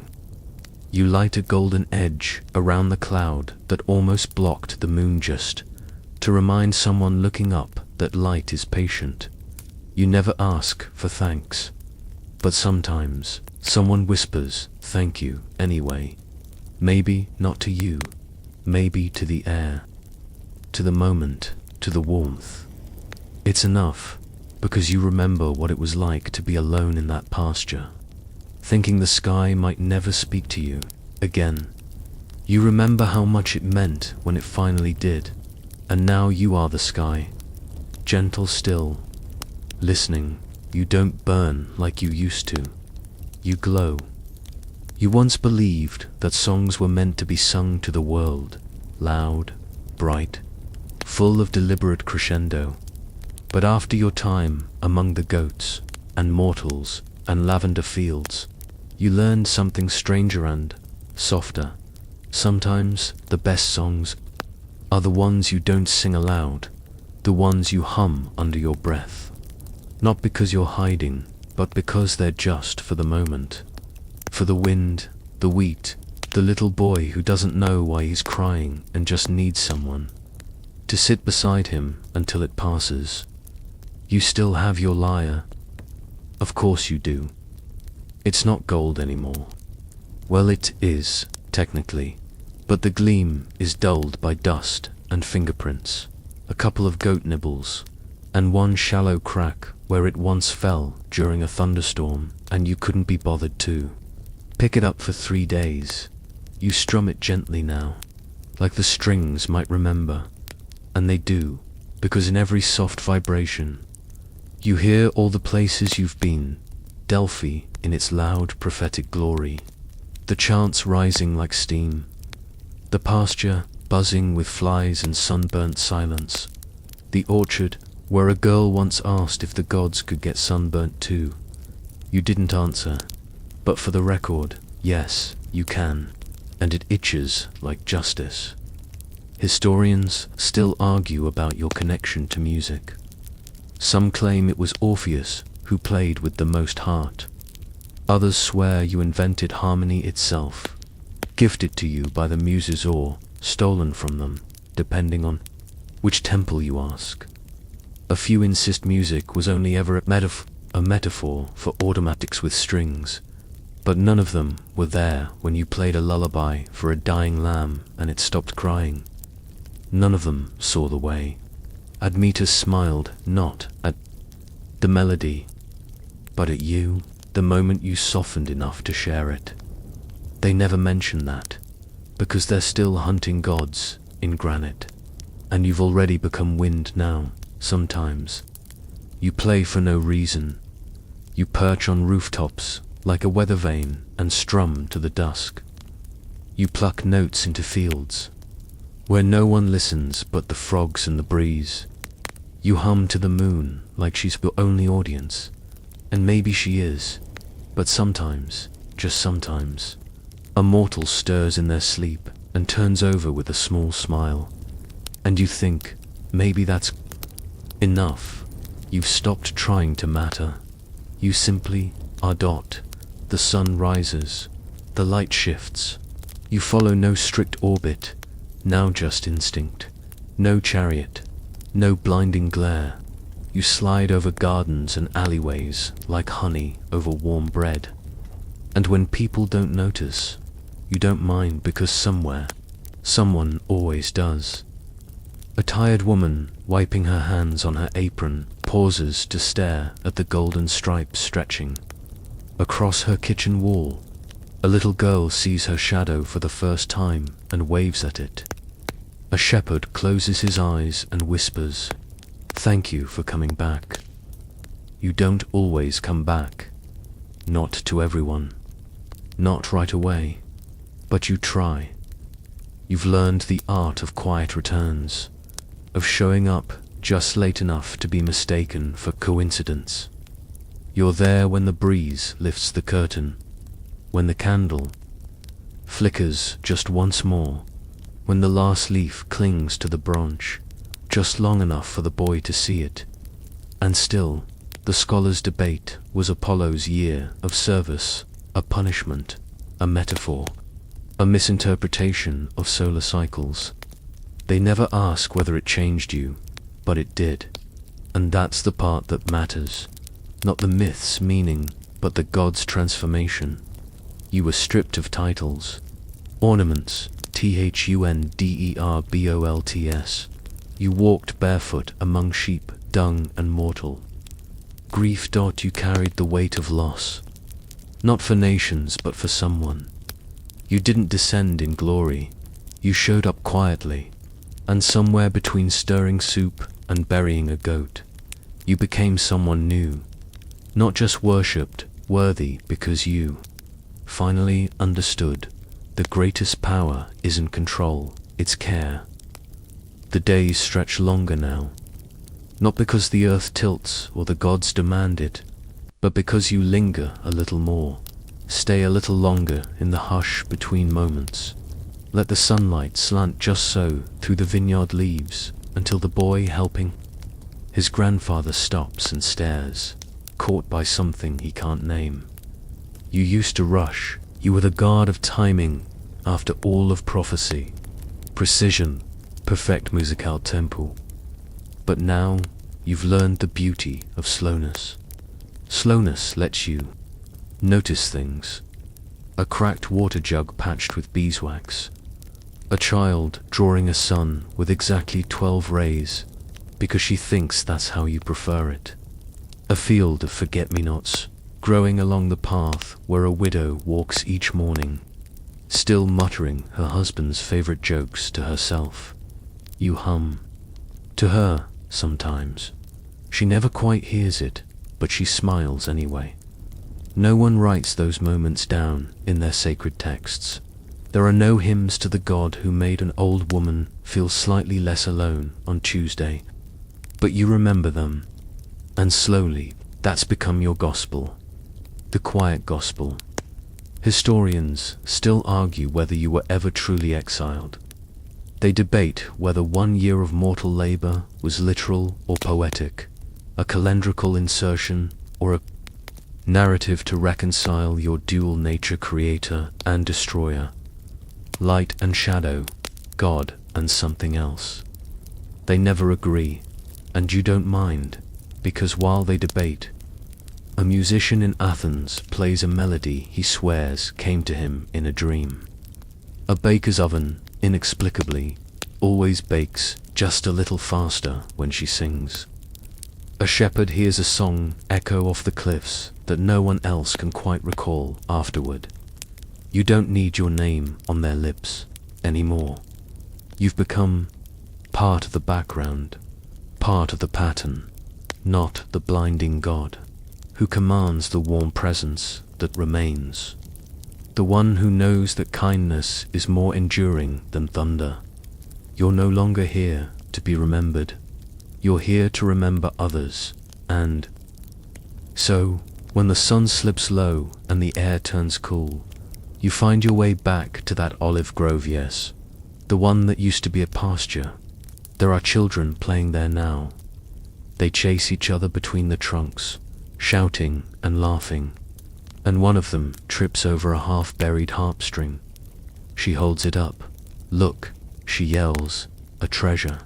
You light a golden edge around the cloud that almost blocked the moon, just to remind someone looking up that light is patient. You never ask for thanks, but sometimes someone whispers thank you anyway. Maybe not to you, maybe to the air, to the moment, to the warmth. It's enough, because you remember what it was like to be alone in that pasture, thinking the sky might never speak to you again. You remember how much it meant when it finally did, and now you are the sky, gentle still, listening. You don't burn like you used to. You glow, You once believed that songs were meant to be sung to the world, loud, bright, full of deliberate crescendo. But after your time among the goats and mortals and lavender fields, you learned something stranger and softer. Sometimes the best songs are the ones you don't sing aloud, the ones you hum under your breath. Not because you're hiding, but because they're just for the moment. For the wind, the wheat, the little boy who doesn't know why he's crying and just needs someone to sit beside him until it passes. You still have your lyre. Of course you do. It's not gold anymore. Well, it is, technically, but the gleam is dulled by dust and fingerprints, a couple of goat nibbles, and one shallow crack where it once fell during a thunderstorm and you couldn't be bothered to pick it up for 3 days. You strum it gently now, like the strings might remember, and they do, because in every soft vibration, you hear all the places you've been, Delphi in its loud prophetic glory, the chants rising like steam, the pasture buzzing with flies and sunburnt silence, the orchard where a girl once asked if the gods could get sunburnt too. You didn't answer, but for the record, yes, you can, and it itches like justice. Historians still argue about your connection to music. Some claim it was Orpheus who played with the most heart. Others swear you invented harmony itself, gifted to you by the muses or stolen from them, depending on which temple you ask. A few insist music was only ever a metaphor for automatics with strings, but none of them were there when you played a lullaby for a dying lamb and it stopped crying. None of them saw the way. Admetus smiled not at the melody, but at you, the moment you softened enough to share it. They never mention that, because they're still hunting gods in granite, and you've already become wind now. Sometimes you play for no reason. You perch on rooftops like a weather vane and strum to the dusk. You pluck notes into fields where no one listens but the frogs and the breeze. You hum to the moon like she's your only audience, and maybe she is, but sometimes, just sometimes, a mortal stirs in their sleep and turns over with a small smile, and you think, maybe that's enough. You've stopped trying to matter. You simply are. The sun rises, the light shifts. You follow no strict orbit, now just instinct. No chariot, no blinding glare. You slide over gardens and alleyways like honey over warm bread. And when people don't notice, you don't mind, because somewhere, someone always does. A tired woman, wiping her hands on her apron, pauses to stare at the golden stripes stretching across her kitchen wall. A little girl sees her shadow for the first time and waves at it. A shepherd closes his eyes and whispers, "Thank you for coming back." You don't always come back. Not to everyone. Not right away. But you try. You've learned the art of quiet returns, of showing up just late enough to be mistaken for coincidence. You're there when the breeze lifts the curtain, when the candle flickers just once more, when the last leaf clings to the branch, just long enough for the boy to see it. And still, the scholars debate, was Apollo's year of service a punishment, a metaphor, a misinterpretation of solar cycles? They never ask whether it changed you, but it did. And that's the part that matters. Not the myth's meaning, but the god's transformation. You were stripped of titles, ornaments, thunderbolts. You walked barefoot among sheep, dung and mortal. Grief. You carried the weight of loss, not for nations but for someone. You didn't descend in glory, you showed up quietly, and somewhere between stirring soup and burying a goat, you became someone new, not just worshipped, worthy because you finally understood. The greatest power isn't control, it's care. The days stretch longer now, not because the earth tilts or the gods demand it, but because you linger a little more, stay a little longer in the hush between moments. Let the sunlight slant just so through the vineyard leaves until the boy helping his grandfather stops and stares, caught by something he can't name. You used to rush, you were the god of timing after all of prophecy, precision, perfect musical tempo. But now you've learned the beauty of slowness. Slowness lets you notice things. A cracked water jug patched with beeswax. A child drawing a sun with exactly 12 rays, because she thinks that's how you prefer it. A field of forget-me-nots growing along the path where a widow walks each morning, still muttering her husband's favorite jokes to herself. You hum to her sometimes. She never quite hears it, but she smiles anyway. No one writes those moments down in their sacred texts. There are no hymns to the God who made an old woman feel slightly less alone on Tuesday. But you remember them, and slowly that's become your gospel. The quiet gospel. Historians still argue whether you were ever truly exiled. They debate whether 1 year of mortal labor was literal or poetic, a calendrical insertion or a narrative to reconcile your dual nature, creator and destroyer, light and shadow, God and something else. They never agree, and you don't mind, because while they debate, a musician in Athens plays a melody he swears came to him in a dream. A baker's oven, inexplicably, always bakes just a little faster when she sings. A shepherd hears a song echo off the cliffs that no one else can quite recall afterward. You don't need your name on their lips anymore. You've become part of the background, part of the pattern, not the blinding God who commands the warm presence that remains. The one who knows that kindness is more enduring than thunder. You're no longer here to be remembered. You're here to remember others, and so, when the sun slips low and the air turns cool, you find your way back to that olive grove, yes, the one that used to be a pasture. There are children playing there now. They chase each other between the trunks, shouting and laughing, and one of them trips over a half-buried harp string. She holds it up. Look, she yells, a treasure.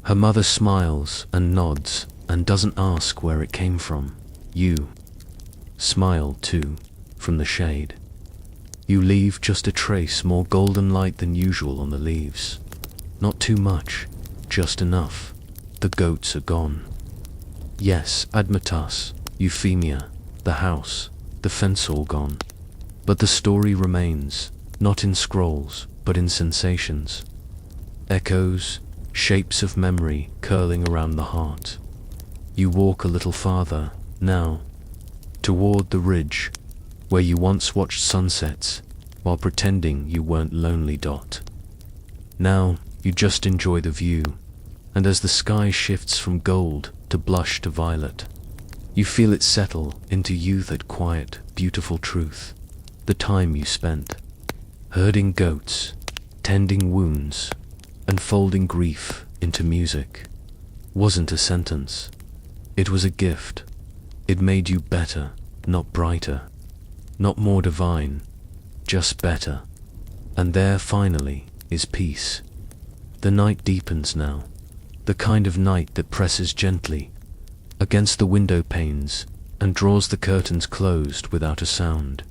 Her mother smiles and nods and doesn't ask where it came from. You smile too, from the shade. You leave just a trace more golden light than usual on the leaves. Not too much, just enough. The goats are gone. Yes, Admetus, Euphemia, the house, the fence all gone. But the story remains, not in scrolls, but in sensations. Echoes, shapes of memory curling around the heart. You walk a little farther, now, toward the ridge, where you once watched sunsets, while pretending you weren't lonely. Now, you just enjoy the view, and as the sky shifts from gold to blush to violet, you feel it settle into you, that quiet, beautiful truth. The time you spent herding goats, tending wounds, and folding grief into music wasn't a sentence. It was a gift. It made you better, not brighter, not more divine, just better. And there finally is peace. The night deepens now, the kind of night that presses gently against the window panes and draws the curtains closed without a sound.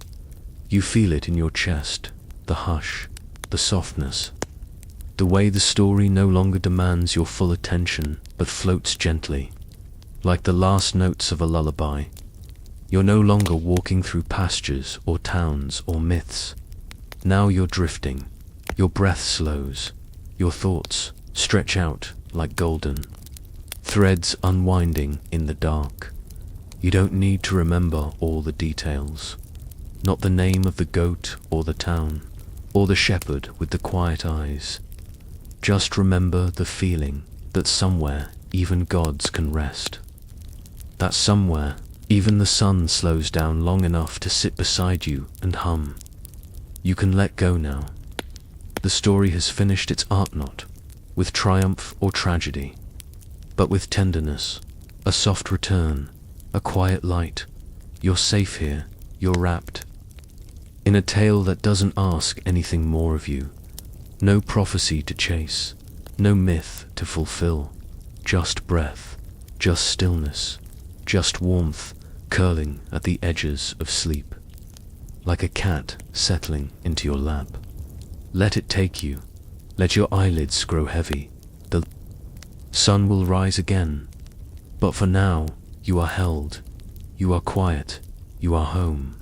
You feel it in your chest, the hush, the softness, the way the story no longer demands your full attention but floats gently, like the last notes of a lullaby. You're no longer walking through pastures or towns or myths. Now you're drifting. Your breath slows. Your thoughts stretch out like golden threads unwinding in the dark. You don't need to remember all the details. not the name of the goat or the town, or the shepherd with the quiet eyes. Just remember the feeling that somewhere even gods can rest. That somewhere even the sun slows down long enough to sit beside you and hum. You can let go now. The story has finished its art, not with triumph or tragedy, but with tenderness, a soft return, a quiet light. You're safe here, you're wrapped in a tale that doesn't ask anything more of you. No prophecy to chase, no myth to fulfill, just breath, just stillness, just warmth curling at the edges of sleep, like a cat settling into your lap. Let it take you, let your eyelids grow heavy. The sun will rise again, but for now you are held, you are quiet, you are home.